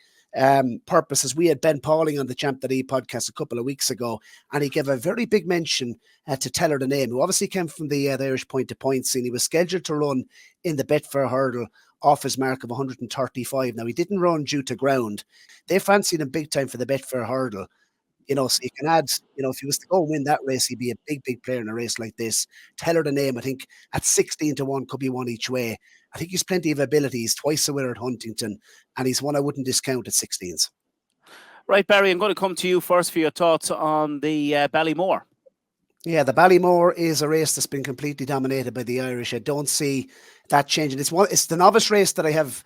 purposes, we had Ben Pauling on the Champ.ie podcast a couple of weeks ago, and he gave a very big mention to Teller the Name, who obviously came from the Irish Point to Point scene. He was scheduled to run in the Betfair Hurdle off his mark of 135. Now, he didn't run due to ground. They fancied him big time for the Betfair Hurdle. So you can add, if he was to go and win that race, he'd be a big player in a race like this. Teller the Name, I think, at 16 to 1 could be one each way. I think he's plenty of ability. He's twice a winner at Huntington, and he's one I wouldn't discount at 16s. Right, Barry, I'm going to come to you first for your thoughts on the Ballymore. Yeah, the Ballymore is a race that's been completely dominated by the Irish. I don't see that changing. It's the novice race that I have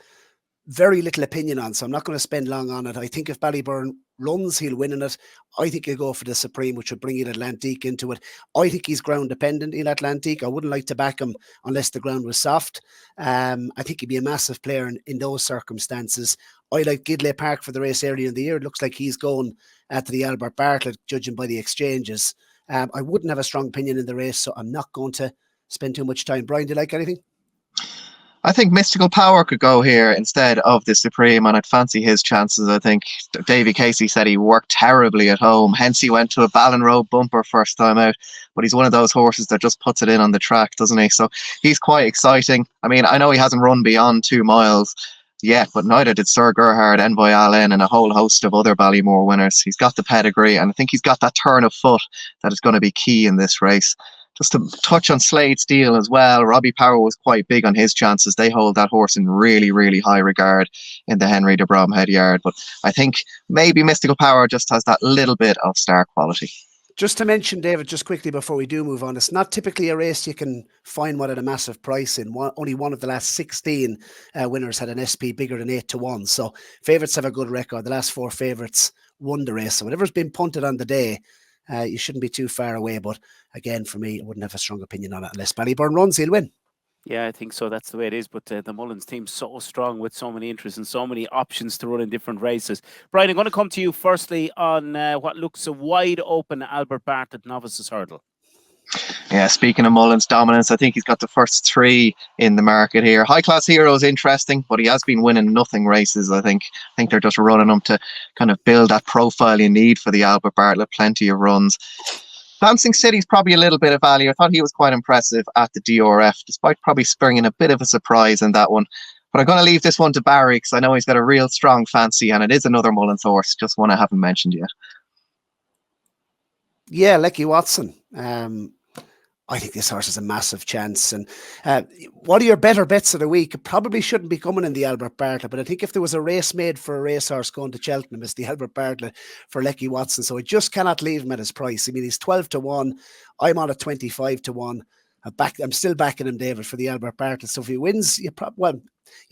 very little opinion on, so I'm not going to spend long on it. I think if Ballyburn runs, he'll win in it. I think he'll go for the Supreme, which would bring in Atlantique into it. I think he's ground dependent in Atlantique. I wouldn't like to back him unless the ground was soft. I think he'd be a massive player in those circumstances. I like Gidley Park for the race earlier in the year. It looks like he's going to the Albert Bartlett, judging by the exchanges. I wouldn't have a strong opinion in the race, so I'm not going to spend too much time. Brian, do you like anything? I think Mystical Power could go here instead of the Supreme, and I'd fancy his chances. I think Davy Casey said he worked terribly at home, hence he went to a Ballon Road bumper first time out. But he's one of those horses that just puts it in on the track, doesn't he? So he's quite exciting. I mean, I know he hasn't run beyond 2 miles yet, but neither did Sir Gerhard, Envoy Allen, and a whole host of other Ballymore winners. He's got the pedigree, and I think he's got that turn of foot that is going to be key in this race. Just to touch on Slade Steele as well, Robbie Power was quite big on his chances. They hold that horse in really, really high regard in the Henry de Bromhead yard. But I think maybe Mystical Power just has that little bit of star quality. Just to mention, David, just quickly before we do move on, it's not typically a race you can find one at a massive price in. Only one of the last 16 winners had an SP bigger than 8-1. So favourites have a good record. The last 4 favourites won the race. So whatever's been punted on the day, you shouldn't be too far away. But again, for me, I wouldn't have a strong opinion on it unless Ballyburn runs, he'll win. Yeah, I think so. That's the way it is. But the Mullins team's so strong with so many interests and so many options to run in different races. Brian, I'm going to come to you firstly on what looks a wide open Albert Bartlett Novices Hurdle. Yeah, speaking of Mullins' dominance, I think he's got the first 3 in the market here. High Class Hero is interesting, but he has been winning nothing races, I think. I think they're just running him to kind of build that profile you need for the Albert Bartlett. Plenty of runs. Dancing City's probably a little bit of value. I thought he was quite impressive at the DRF, despite probably springing a bit of a surprise in that one. But I'm going to leave this one to Barry because I know he's got a real strong fancy, and it is another Mullins horse, just one I haven't mentioned yet. Yeah, Lecky Watson. I think this horse has a massive chance. And one of your better bets of the week, it probably shouldn't be coming in the Albert Bartlett, but I think if there was a race made for a racehorse going to Cheltenham, it's the Albert Bartlett for Lecky Watson. So I just cannot leave him at his price. I mean, he's 12-1. I'm on at 25-1. I'm still backing him, David, for the Albert Bartlett. So if he wins, you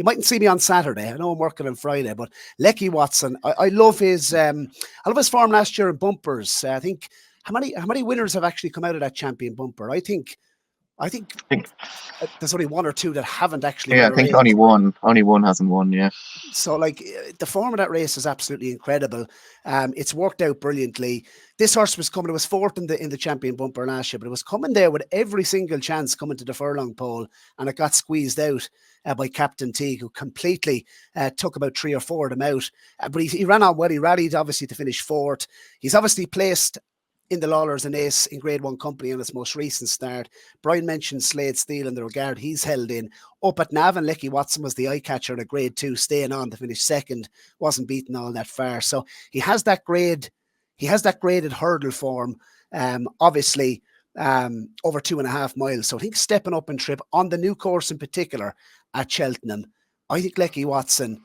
mightn't see me on Saturday. I know I'm working on Friday, but Lecky Watson, I love his form last year in bumpers. I think how many winners have actually come out of that champion bumper? I think there's only 1 or 2 that haven't actually. Yeah, I think only one hasn't won. Yeah. So like the form of that race is absolutely incredible. It's worked out brilliantly. This horse was coming. It was 4th in the champion bumper last year, but it was coming there with every single chance coming to the furlong pole, and it got squeezed out by Captain Teague, who completely took about 3 or 4 of them out. But he ran on well. He rallied obviously to finish 4th. He's obviously placed in the Lawlers and Ace in Grade 1 company on its most recent start. Brian mentioned Slade Steele in the regard he's held in. Up at Navan, Lecky Watson was the eye catcher in a Grade 2, staying on to finish 2nd, wasn't beaten all that far. So he has that graded hurdle form, obviously over 2.5 miles. So I think stepping up in trip on the new course in particular at Cheltenham, I think Lecky Watson,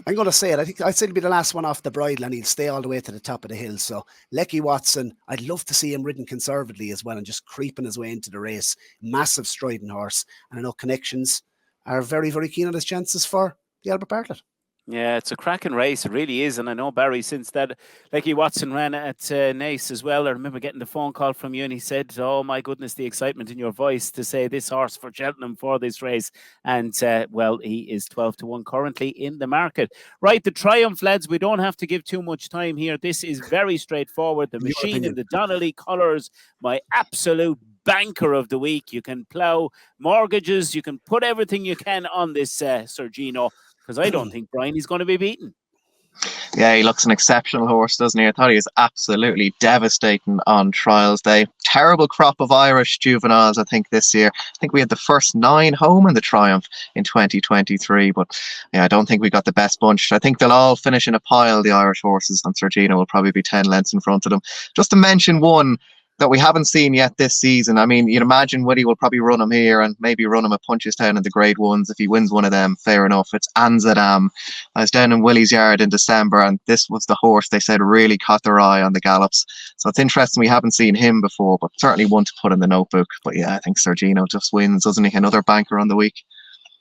I'm going to say it. I think I'd say it'll be the last one off the bridle, and he'll stay all the way to the top of the hill. So Lecky Watson, I'd love to see him ridden conservatively as well and just creeping his way into the race. Massive striding horse. And I know Connections are very, very keen on his chances for the Albert Bartlett. Yeah, it's a cracking race. It really is. And I know, Barry, since that Lecky Watson ran at Naas as well, I remember getting the phone call from you and he said, oh my goodness, the excitement in your voice to say this horse for Cheltenham for this race. And well, he is 12-1 currently in the market. Right, the Triumph, lads, we don't have to give too much time here. This is very straightforward. The machine in the Donnelly colours, my absolute banker of the week. You can plough mortgages. You can put everything you can on this Sergino, because I don't think Brian is going to be beaten. Yeah, he looks an exceptional horse, doesn't he? I thought he was absolutely devastating on trials day. Terrible crop of Irish juveniles, I think, this year. I think we had the first 9 home in the Triumph in 2023, but yeah, I don't think we got the best bunch. I think they'll all finish in a pile, the Irish horses, and Sergino will probably be 10 lengths in front of them. Just to mention one that we haven't seen yet this season. I mean, you'd imagine Woody will probably run him here and maybe run him at Punchestown in the Grade 1s. If he wins one of them, fair enough. It's Anzadam. I was down in Willie's yard in December, and this was the horse they said really caught their eye on the gallops. So it's interesting we haven't seen him before, but certainly one to put in the notebook. But yeah, I think Sergino just wins, doesn't he? Another banker on the week.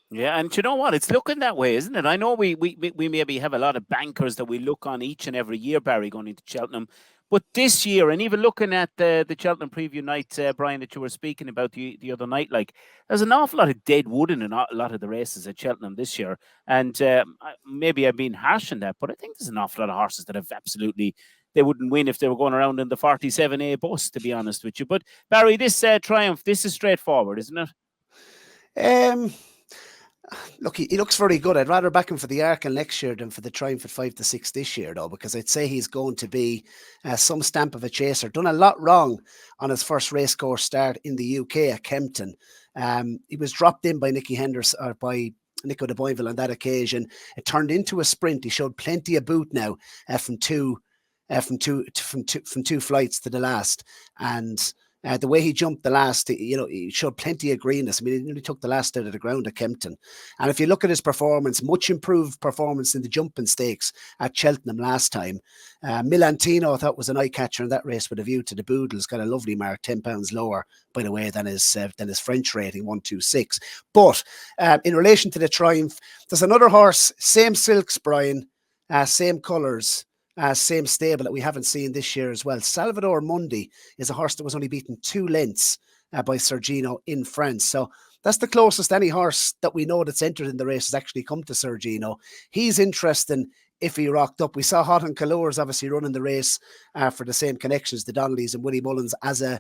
Yeah, and you know what? It's looking that way, isn't it? I know we maybe have a lot of bankers that we look on each and every year, Barry, going into Cheltenham. But this year, and even looking at the Cheltenham preview night, Brian, that you were speaking about the other night, like there's an awful lot of dead wood in a lot of the races at Cheltenham this year. And maybe I'm being harsh on that, but I think there's an awful lot of horses that have absolutely, they wouldn't win if they were going around in the 47A bus, to be honest with you. But Barry, this Triumph, this is straightforward, isn't it? Look, he looks very good. I'd rather back him for the Arkle next year than for the Triumph at 5 to 6 this year, though, because I'd say he's going to be some stamp of a chaser. Done a lot wrong on his first racecourse start in the UK at Kempton. He was dropped in by Nicky Henderson, or by Nico de Boinville on that occasion. It turned into a sprint. He showed plenty of boot now from two flights to the last, and the way he jumped the last, he showed plenty of greenness. I mean, he nearly took the last out of the ground at Kempton. And if you look at his performance, much improved performance in the jumping stakes at Cheltenham last time. Milantino, I thought, was an eye catcher in that race with a view to the Boodles. Got a lovely mark, £10 lower, by the way, than his French rating, 126. But in relation to the Triumph, there's another horse, same silks, Brian, same colours. Same stable that we haven't seen this year as well. Salvador Mundi is a horse that was only beaten 2 lengths by Sergino in France. So that's the closest any horse that we know that's entered in the race has actually come to Sergino. He's interesting if he rocked up. We saw Hot and Calours obviously running the race for the same connections, the Donnellys and Willie Mullins, as a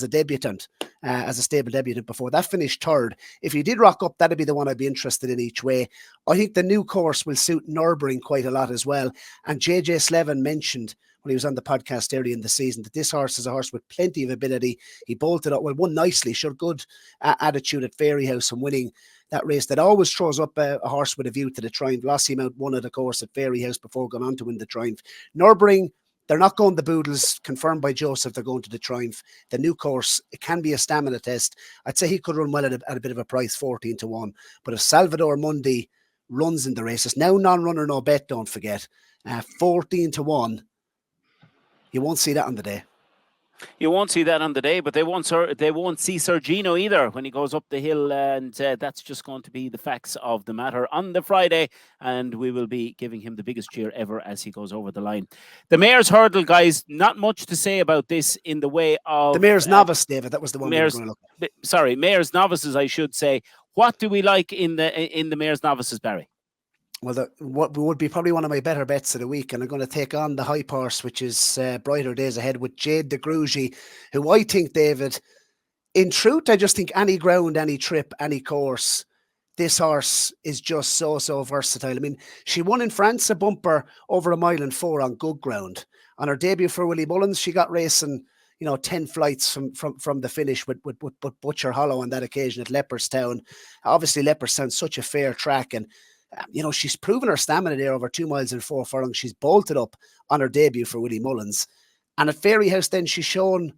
debutant, as a stable debutant before. That finished third. If he did rock up, that'd be the one I'd be interested in each way. I think the new course will suit Nürburgring quite a lot as well. And JJ Slevin mentioned when he was on the podcast early in the season that this horse is a horse with plenty of ability. He bolted up, won nicely, showed good attitude at Fairyhouse and winning that race. That always throws up a horse with a view to the Triumph. Lost him out one of the course at Fairyhouse before going on to win the Triumph. Nürburgring, they're not going the Boodles, confirmed by Joseph. They're going to the Triumph. The new course, it can be a stamina test. I'd say he could run well at a bit of a price, 14 to 1. But if Salvador Mundi runs in the races, now non-runner, no bet, don't forget, 14 to 1, you won't see that on the day. You won't see that on the day, but they won't see Sergino either when he goes up the hill, and that's just going to be the facts of the matter on the Friday, and we will be giving him the biggest cheer ever as he goes over the line. The Mayor's Hurdle, guys, not much to say about this in the way of... The Mayor's Novice, David, that was the one we were going to look at. Sorry, Mayor's Novices, I should say. What do we like in the Mayor's Novices, Barry? Well, what would be probably one of my better bets of the week, and I'm going to take on the hype horse, which is Brighter Days Ahead, with Jade de Grugy, who I think, David, in truth, I just think any ground, any trip, any course, this horse is just so versatile. I mean, she won in France a bumper over 1 mile and 4 on good ground. On her debut for Willie Mullins, she got racing 10 flights from the finish with Butcher Hollow on that occasion at Leopardstown. Obviously, Leopardstown's such a fair track, and she's proven her stamina there over 2 miles and 4 furlongs. She's bolted up on her debut for Willie Mullins. And at Fairyhouse then she's shown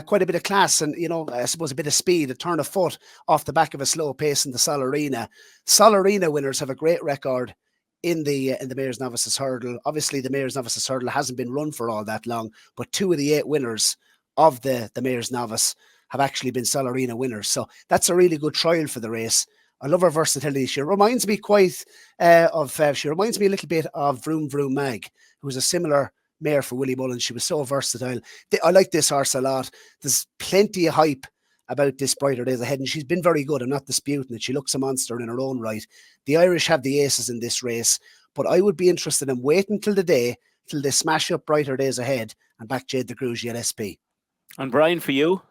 quite a bit of class and, I suppose a bit of speed, a turn of foot off the back of a slow pace in the Sol Arena. Sol Arena winners have a great record in the Mayor's Novices Hurdle. Obviously, the Mayor's Novices Hurdle hasn't been run for all that long, but 2 of the 8 winners of the Mayor's Novice have actually been Sol Arena winners. So that's a really good trial for the race. I love her versatility. She reminds me a little bit of Vroom Vroom Mag, who was a similar mare for Willie Mullins. She was so versatile. I like this horse a lot. There's plenty of hype about this Brighter Days Ahead, and she's been very good. I'm not disputing it. She looks a monster in her own right. The Irish have the aces in this race, but I would be interested in waiting till the day, till they smash up Brighter Days Ahead and back Jade de Grugy at SP. And Brian, for you?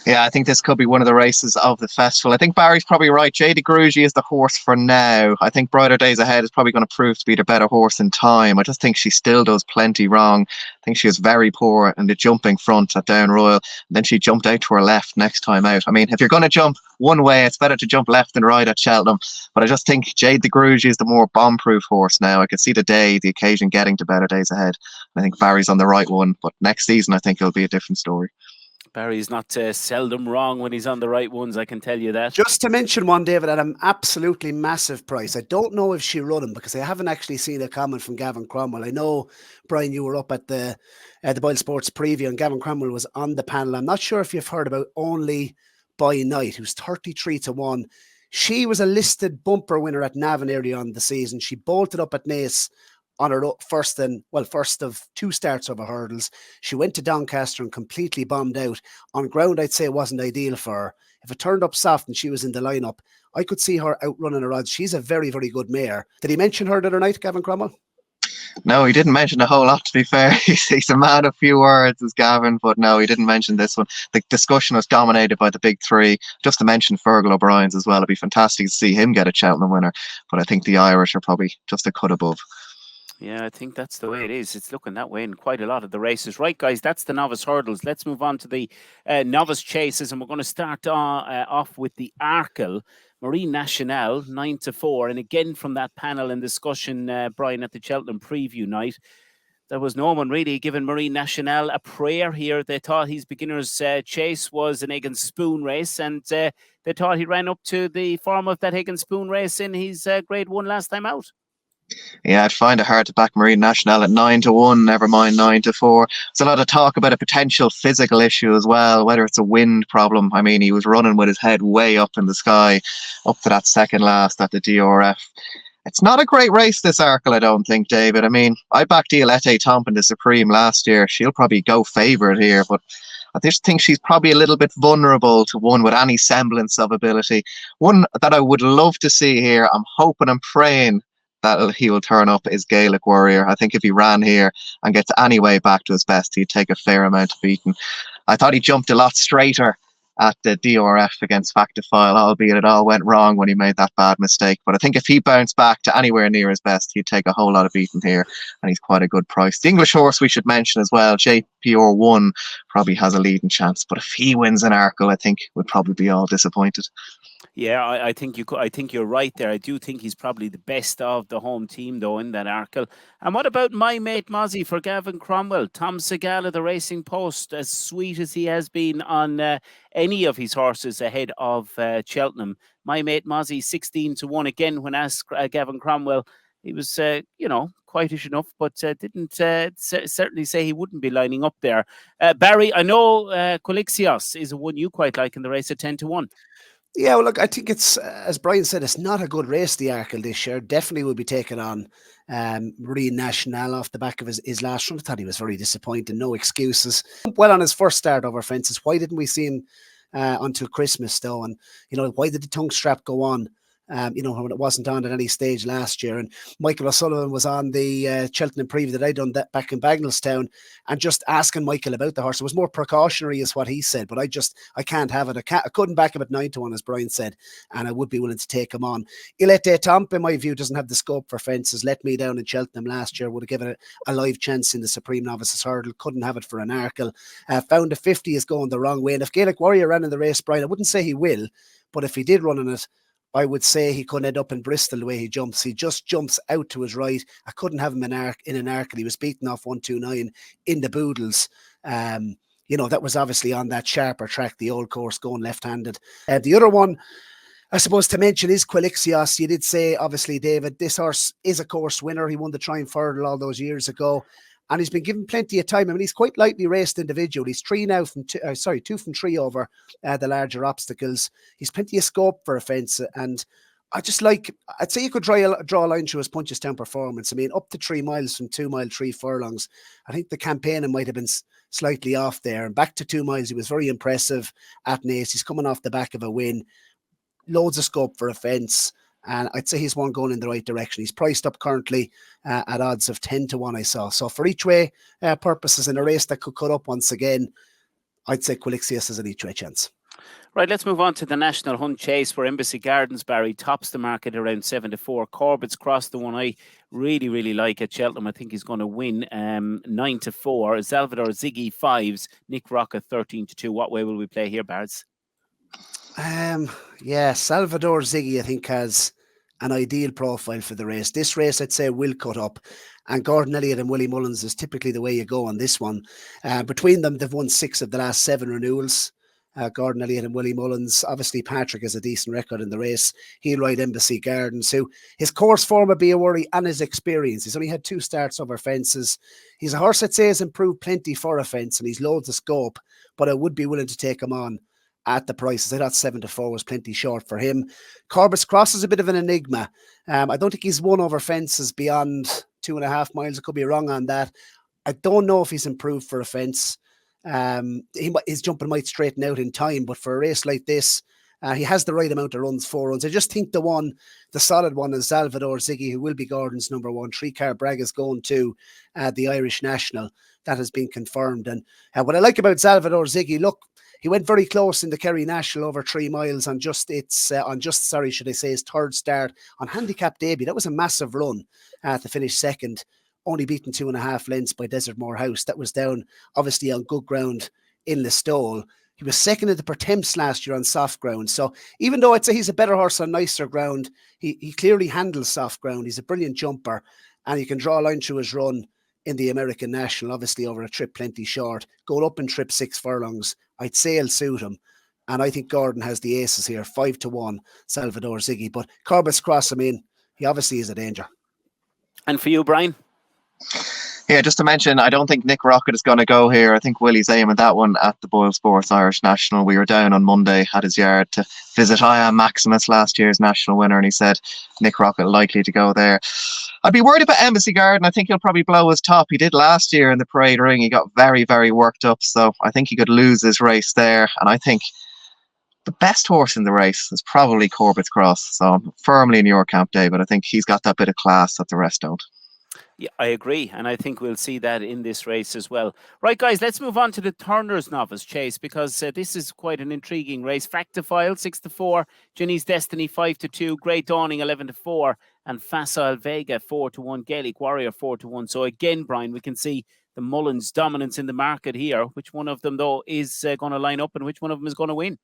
Yeah, I think this could be one of the races of the festival. I think Barry's probably right. Jade de Grugy is the horse for now. I think Brighter Days Ahead is probably going to prove to be the better horse in time. I just think she still does plenty wrong. I think she was very poor in the jumping front at Down Royal. And then she jumped out to her left next time out. I mean, if you're going to jump one way, it's better to jump left than right at Cheltenham. But I just think Jade de Grugy is the more bomb-proof horse now. I could see the occasion getting to Better Days Ahead. I think Barry's on the right one. But next season, I think it'll be a different story. Barry's not seldom wrong when he's on the right ones, I can tell you that. Just to mention one, David, at an absolutely massive price. I don't know if she run him because I haven't actually seen a comment from Gavin Cromwell. I know, Brian, you were up at the Boyle Sports Preview and Gavin Cromwell was on the panel. I'm not sure if you've heard about Only by Night, who's 33 to 1. She was a listed bumper winner at Navan earlier on the season. She bolted up at Naas on her first of 2 starts over hurdles. She went to Doncaster and completely bombed out. On ground, I'd say it wasn't ideal for her. If it turned up soft and she was in the lineup, I could see her outrunning her odds. She's a very, very good mare. Did he mention her the other night, Gavin Cromwell? No, he didn't mention a whole lot, to be fair. He's a man of few words, is Gavin, but no, he didn't mention this one. The discussion was dominated by the big three. Just to mention Fergal O'Brien's as well. It'd be fantastic to see him get a Cheltenham winner, but I think the Irish are probably just a cut above. Yeah, I think that's the way it is. It's looking that way in quite a lot of the races. Right, guys, that's the Novice Hurdles. Let's move on to the Novice Chases, and we're going to start off with the Arkle. Marine National, 9-4. And again, from that panel and discussion, Brian, at the Cheltenham preview night, there was no one really giving Marine National a prayer here. They thought his beginner's chase was an egg and spoon race, and they thought he ran up to the form of that egg and spoon race in his Grade 1 last time out. Yeah, I'd find it hard to back Marine National at 9-1, never mind 9-4. There's a lot of talk about a potential physical issue as well, whether it's a wind problem. I mean, he was running with his head way up in the sky, up to that second last at the DRF. It's not a great race, this Arkle, I don't think, David. I mean, I backed Iolete Tompin the Supreme last year. She'll probably go favourite here, but I just think she's probably a little bit vulnerable to one with any semblance of ability. One that I would love to see here, I'm hoping and praying that he will turn up, is Gaelic Warrior. I think if he ran here and gets any way back to his best, he'd take a fair amount of beating. I thought he jumped a lot straighter at the DRF against Factifile, albeit it all went wrong when he made that bad mistake. But I think if he bounced back to anywhere near his best, he'd take a whole lot of beating here, and he's quite a good price. The English horse we should mention as well, JPR1, probably has a leading chance. But if he wins an Arkle, I think we'd probably be all disappointed. Yeah, I think you're right there. I do think he's probably the best of the home team, though, in that Arkle. And what about My Mate Mozzie for Gavin Cromwell? Tom Segala, the Racing Post, as sweet as he has been on any of his horses ahead of Cheltenham. My Mate Mozzie, 16-1 again. When asked Gavin Cromwell, he was, quietish enough, but didn't certainly say he wouldn't be lining up there. Barry, I know Quilixios is a one you quite like in the race at 10-1. Yeah, well, look, I think it's, as Brian said, it's not a good race, the Arkle this year. Definitely will be taking on Marine National off the back of his last run. I thought he was very disappointing, no excuses. Well, on his first start over fences, why didn't we see him until Christmas, though? And, why did the tongue strap go on? When it wasn't on at any stage last year. And Michael O'Sullivan was on the Cheltenham preview that I done that back in Bagnallstown, and just asking Michael about the horse. It was more precautionary is what he said, but I can't have it. I couldn't back him at 9-1, as Brian said, and I would be willing to take him on. Iolete Tompin, in my view, doesn't have the scope for fences. Let me down in Cheltenham last year, would have given it a live chance in the Supreme Novices Hurdle. Couldn't have it for an Arkle. Found a 50 is going the wrong way. And if Gaelic Warrior ran in the race, Brian, I wouldn't say he will, but if he did run in it, I would say he couldn't end up in Bristol the way he jumps. He just jumps out to his right. I couldn't have him in an Arkle. He was beaten off 129 in the Boodles. That was obviously on that sharper track, the old course, going left-handed. The other one, I suppose, to mention is Quilixios. You did say, obviously, David, this horse is a course winner. He won the Triumph Hurdle all those years ago, and he's been given plenty of time. I mean, he's quite lightly raced individual. He's 2 from 3 over the larger obstacles. He's plenty of scope for a fence, and I'd say you could draw a line through his Punchestown performance. I mean, up to 3 miles from 2 mile, 3 furlongs. I think the campaigning might have been slightly off there. And back to 2 miles, he was very impressive at Naas. He's coming off the back of a win. Loads of scope for a fence. And I'd say he's one going in the right direction. He's priced up currently at odds of 10-1, I saw. So for each way purposes in a race that could cut up once again, I'd say Quilixios has an each way chance. Right, let's move on to the National Hunt Chase, where Embassy Gardens, Barry, tops the market around 7-4. Corbett's Cross, the one I really, really like at Cheltenham. I think he's going to win 9-4. Salvador Ziggy 5s. Nick Rocket 13-2. What way will we play here, Bards? Salvador Ziggy, I think, has an ideal profile for the race. This race, I'd say, will cut up, and Gordon Elliott and Willie Mullins is typically the way you go on this one. Between them, they've won 6 of the last 7 renewals. Gordon Elliott and Willie Mullins. Obviously, Patrick has a decent record in the race. He'll ride Embassy Gardens, who his course form would be a worry, and his experience. He's only had 2 starts over fences. He's a horse I'd say has improved plenty for a fence, and he's loads of scope, but I would be willing to take him on at the prices. I thought 7-4 was plenty short for him. Corbett's Cross is a bit of an enigma. I don't think he's won over fences beyond 2.5 miles. I could be wrong on that. I don't know if he's improved for a fence. His jumping might straighten out in time, but for a race like this, He has the right amount of runs, 4 runs. I just think the solid one is Salvador Ziggy, who will be Gordon's number 1. 3-car brag is going to the Irish National. That has been confirmed. And what I like about Salvador Ziggy, look, he went very close in the Kerry National over 3 miles on his third start on handicap debut. That was a massive run to finish second, only beaten 2.5 lengths by Desert Moor House. That was down, obviously, on good ground in Listowel. He was second at the Pertemps last year on soft ground. So even though I'd say he's a better horse on nicer ground, he clearly handles soft ground. He's a brilliant jumper, and you can draw a line through his run in the American National, obviously over a trip plenty short. Go up and trip 6 furlongs. I'd say it'll suit him. And I think Gordon has the aces here, 5-1, Salvador Ziggy. But Corbett's Cross, I mean, he obviously is a danger. And for you, Brian? Yeah, just to mention, I don't think Nick Rocket is going to go here. I think Willie's aiming that one at the Boyle Sports Irish National. We were down on Monday at his yard to visit I Am Maximus, last year's national winner, and he said Nick Rocket likely to go there. I'd be worried about Embassy Garden. I think he'll probably blow his top. He did last year in the Parade Ring. He got very, very worked up, so I think he could lose his race there. And I think the best horse in the race is probably Corbett's Cross. So I'm firmly in your camp, David. I think he's got that bit of class that the rest don't. Yeah, I agree. And I think we'll see that in this race as well. Right, guys, let's move on to the Turner's Novice Chase, because this is quite an intriguing race. Factophile, 6-4. Ginny's Destiny, 5-2. Great Dawning, 11-4. And Facile Vega, 4-1. Gaelic Warrior, 4-1. So again, Brian, we can see the Mullins dominance in the market here. Which one of them, though, is going to line up, and which one of them is going to win?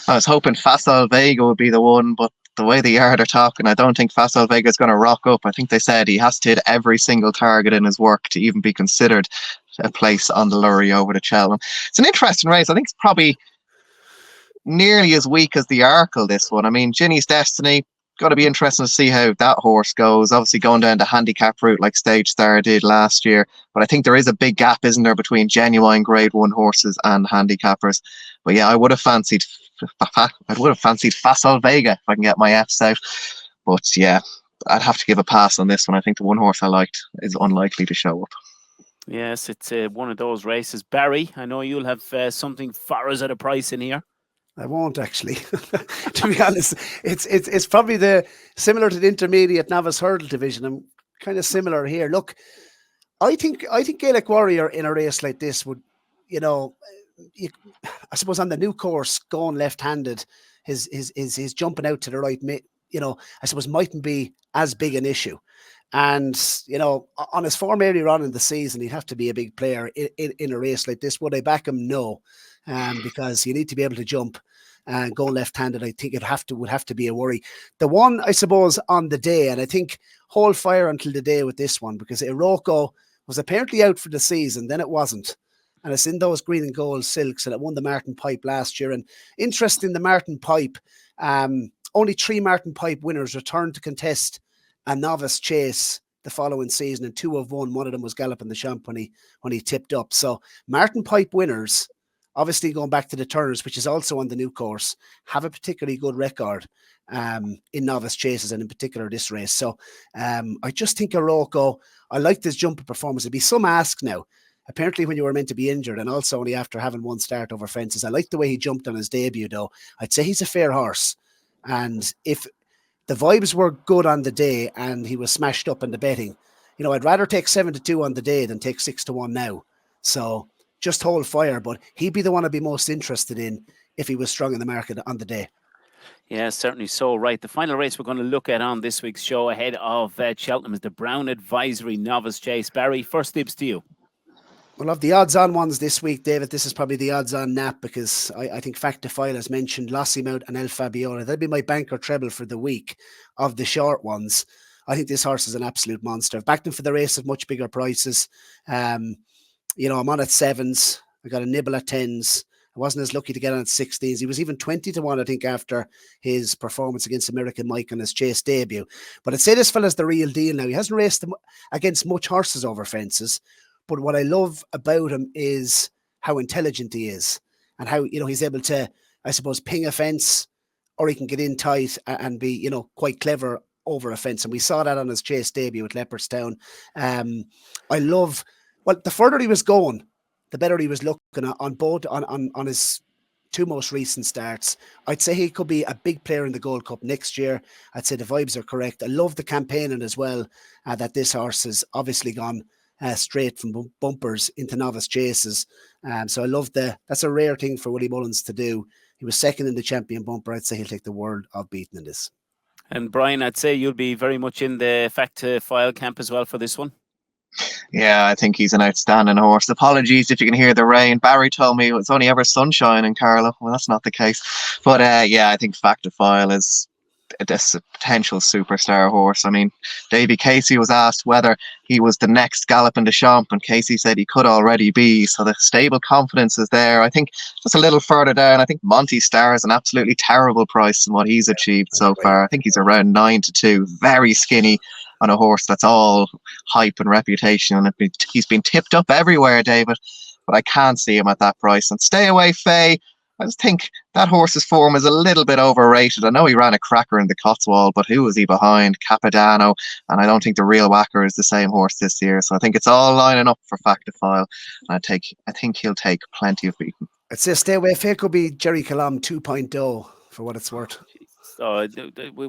I was hoping Facile Vega would be the one, but the way the yard are talking, I don't think Facile Vega is going to rock up. I think they said he has to hit every single target in his work to even be considered a place on the lurry over to Cheltenham. It's an interesting race. I think it's probably nearly as weak as the Arkle, this one. I mean, Ginny's Destiny, got to be interesting to see how that horse goes. Obviously going down the handicap route like Stage Star did last year, but I think there is a big gap, isn't there, between genuine Grade 1 horses and handicappers. But yeah, I would have fancied Facile Vega if I can get my F's out. But yeah, I'd have to give a pass on this one. I think the one horse I liked is unlikely to show up. Yes, it's one of those races. Barry, I know you'll have something far as at a price in here. I won't, actually. To be honest, it's probably similar to the intermediate Novice Hurdle division. I'm kind of similar here. Look, I think Gaelic Warrior in a race like this would, I suppose on the new course, going left-handed, his jumping out to the right, I suppose mightn't be as big an issue. And, on his form earlier on in the season, he'd have to be a big player in a race like this. Would I back him? No, because you need to be able to jump and go left-handed. I think would have to be a worry. The one, I suppose, on the day, and I think hold fire until the day with this one, because Iroko was apparently out for the season, then it wasn't. And it's in those green and gold silks, and it won the Martin Pipe last year. And interesting, the Martin Pipe, only 3 Martin Pipe winners returned to contest a novice chase the following season, and 2 have won. One of them was Galopin Des Champs when he tipped up. So Martin Pipe winners, obviously going back to the Turners, which is also on the new course, have a particularly good record in novice chases, and in particular this race. So I just think Iroko, I like this jumper performance. It'd be some ask now. Apparently when you were meant to be injured, and also only after having one start over fences. I like the way he jumped on his debut, though. I'd say he's a fair horse. And if the vibes were good on the day and he was smashed up in the betting, I'd rather take 7-2 on the day than take 6-1 now. So just hold fire, but he'd be the one I'd be most interested in if he was strong in the market on the day. Yeah, certainly so. Right. The final race we're going to look at on this week's show ahead of Cheltenham is the Brown Advisory Novice Chase. Barry, first dibs to you. Well, of the odds-on ones this week, David, this is probably the odds-on nap, because I think Factophile, as mentioned, Lossiemount and El Fabiola, they'll be my banker treble for the week of the short ones. I think this horse is an absolute monster. I've backed him for the race at much bigger prices. I'm on at 7s. I got a nibble at 10s. I wasn't as lucky to get on at 16s. He was even 20-1, I think, after his performance against American Mike on his chase debut. But I'd say this fella's the real deal now. He hasn't raced against much horses over fences. But what I love about him is how intelligent he is, and how, he's able to, I suppose, ping a fence, or he can get in tight and be, quite clever over a fence. And we saw that on his chase debut at Leopardstown. The further he was going, the better he was looking on both on his two most recent starts. I'd say he could be a big player in the Gold Cup next year. I'd say the vibes are correct. I love the campaigning as well, that this horse has obviously gone straight from bumpers into Novice Chases. So I love that's a rare thing for Willie Mullins to do. He was second in the champion bumper. I'd say he'll take the world of beating in this. And Brian, I'd say you'll be very much in the fact to file camp as well for this one. Yeah, I think he's an outstanding horse. Apologies if you can hear the rain. Barry told me it's only ever sunshine in Carlow. Well, that's not the case. But yeah, I think Factifile is a potential superstar horse. I mean, Davy Casey was asked whether he was the next Galopin Des Champs, and Casey said he could already be. So the stable confidence is there. I think just a little further down, I think Monty Star is an absolutely terrible price in what he's achieved so far. I think he's around 9-2, very skinny on a horse that's all hype and reputation. And he's been tipped up everywhere, David, but I can't see him at that price. And Stay Away Faye, I just think that horse's form is a little bit overrated. I know he ran a cracker in the Cotswold, but who was he behind? Capodanno. And I don't think the Real Whacker is the same horse this year. So I think it's all lining up for Factifile. And I think he'll take plenty of beating. I'd say Stay Away Faye could be Jerry Calam 2.0 for what it's worth. So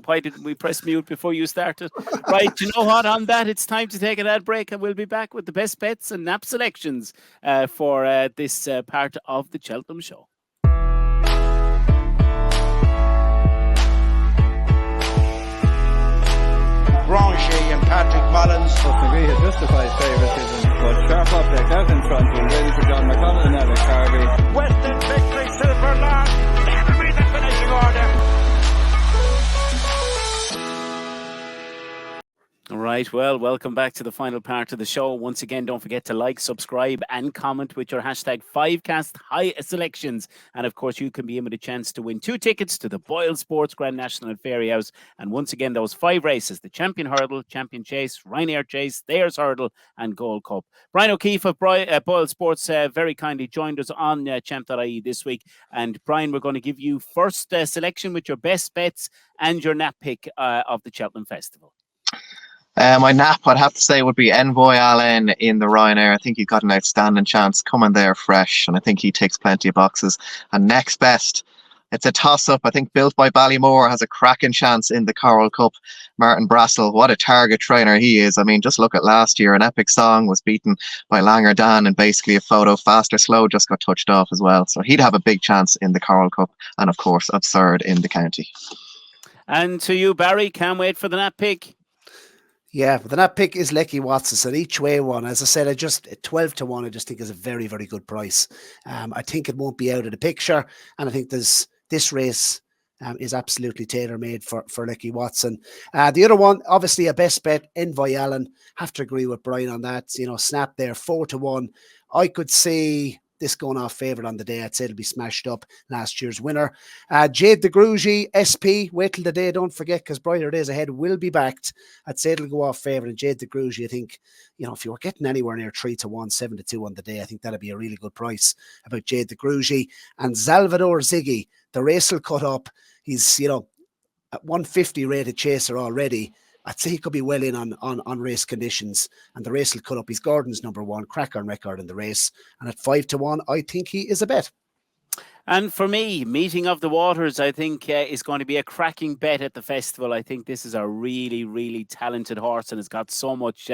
why didn't we press mute before you started? Right, you know what? On that, it's time to take an ad break, and we'll be back with the best bets and nap selections for this part of the Cheltenham show. Granger and Patrick Mullins. McGree had justified favouritism, but sharp object out in front, and ready for John McConnell and Alex Harvey. Western victory, Silver Long. Never read the finishing order. All right, well, welcome back to the final part of the show. Once again, don't forget to like, subscribe and comment with your hashtag 5cast high selections. And of course, you can be in with a chance to win 2 tickets to the Boyle Sports Grand National at Fairyhouse. And once again, those 5 races, the Champion Hurdle, Champion Chase, Ryanair Chase, Thayer's Hurdle and Gold Cup. Brian O'Keeffe of Boyle Sports very kindly joined us on Champ.ie this week. And Brian, we're going to give you first selection with your best bets and your nap pick of the Cheltenham Festival. My nap, I'd have to say, would be Envoy Allen in the Ryanair. I think he's got an outstanding chance coming there fresh, and I think he ticks plenty of boxes. And next best, it's a toss-up. I think Built by Ballymore has a cracking chance in the Coral Cup. Martin Brassil, what a target trainer he is. I mean, just look at last year. An Epic Song was beaten by Langer Dan, and basically a photo Fastorslow just got touched off as well. So he'd have a big chance in the Coral Cup, and of course, absurd in the county. And to you, Barry, can't wait for the nap pick. Yeah, but the nap pick is Lecky Watts. An each way one. As I said, 12-1, I just think is a very, very good price. I think it won't be out of the picture. And I think this race is absolutely tailor-made for Lecky Watson. The other one, obviously a best bet, Envoy Allen. Have to agree with Brian on that. You know, snap there, 4-1. I could see this going off favourite on the day. I'd say it'll be smashed up, last year's winner. Jade de Grugy, SP, wait till the day, don't forget, because Brighter Days Ahead will be backed. I'd say it'll go off favourite. And Jade de Grugy, I think, you know, if you were getting anywhere near 3-1, 7-2 on the day, I think that'd be a really good price about Jade de Grugy. And Salvador Ziggy, the race will cut up. He's, you know, at 150 rated chaser already. I'd say he could be well in on race conditions, and the race will cut up. He's Gordon's number 1, crack on record in the race, and at 5-1, I think he is a bet. And for me, Meeting of the Waters, I think, is going to be a cracking bet at the festival. I think this is a really, really talented horse, and it's got so much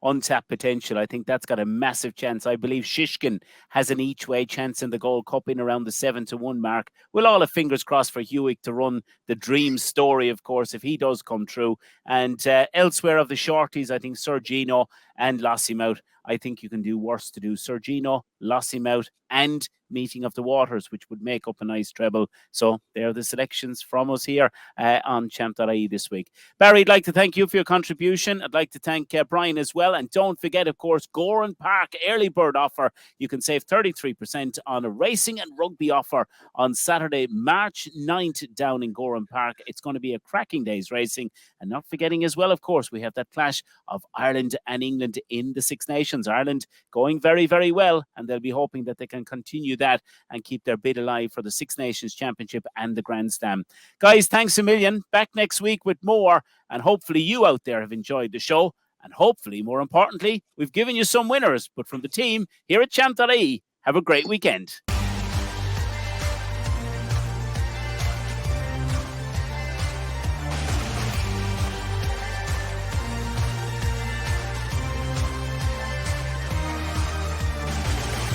untapped potential. I think that's got a massive chance. I believe Shishkin has an each-way chance in the Gold Cup in around the 7-1 mark. We'll all have fingers crossed for Hewitt to run the dream story, of course, if he does come true. And elsewhere of the shorties, I think Sergino and Lossiemouth. I think you can do worse to do Sergino, Lossiemouth, and Meeting of the Waters, which would make up a nice treble. So there are the selections from us here on Champ.ie this week. Barry, I'd like to thank you for your contribution. I'd like to thank Brian as well. And don't forget, of course, Gowran Park early bird offer. You can save 33% on a racing and rugby offer on Saturday, March 9th down in Gowran Park. It's going to be a cracking day's racing. And not forgetting as well, of course, we have that clash of Ireland and England in the Six Nations. Ireland going very, very well, and they'll be hoping that they can continue that and keep their bid alive for the Six Nations Championship and the Grand Slam. Guys, thanks a million. Back next week with more, and hopefully you out there have enjoyed the show, and hopefully, more importantly, we've given you some winners. But from the team here at Champ.ie, have a great weekend.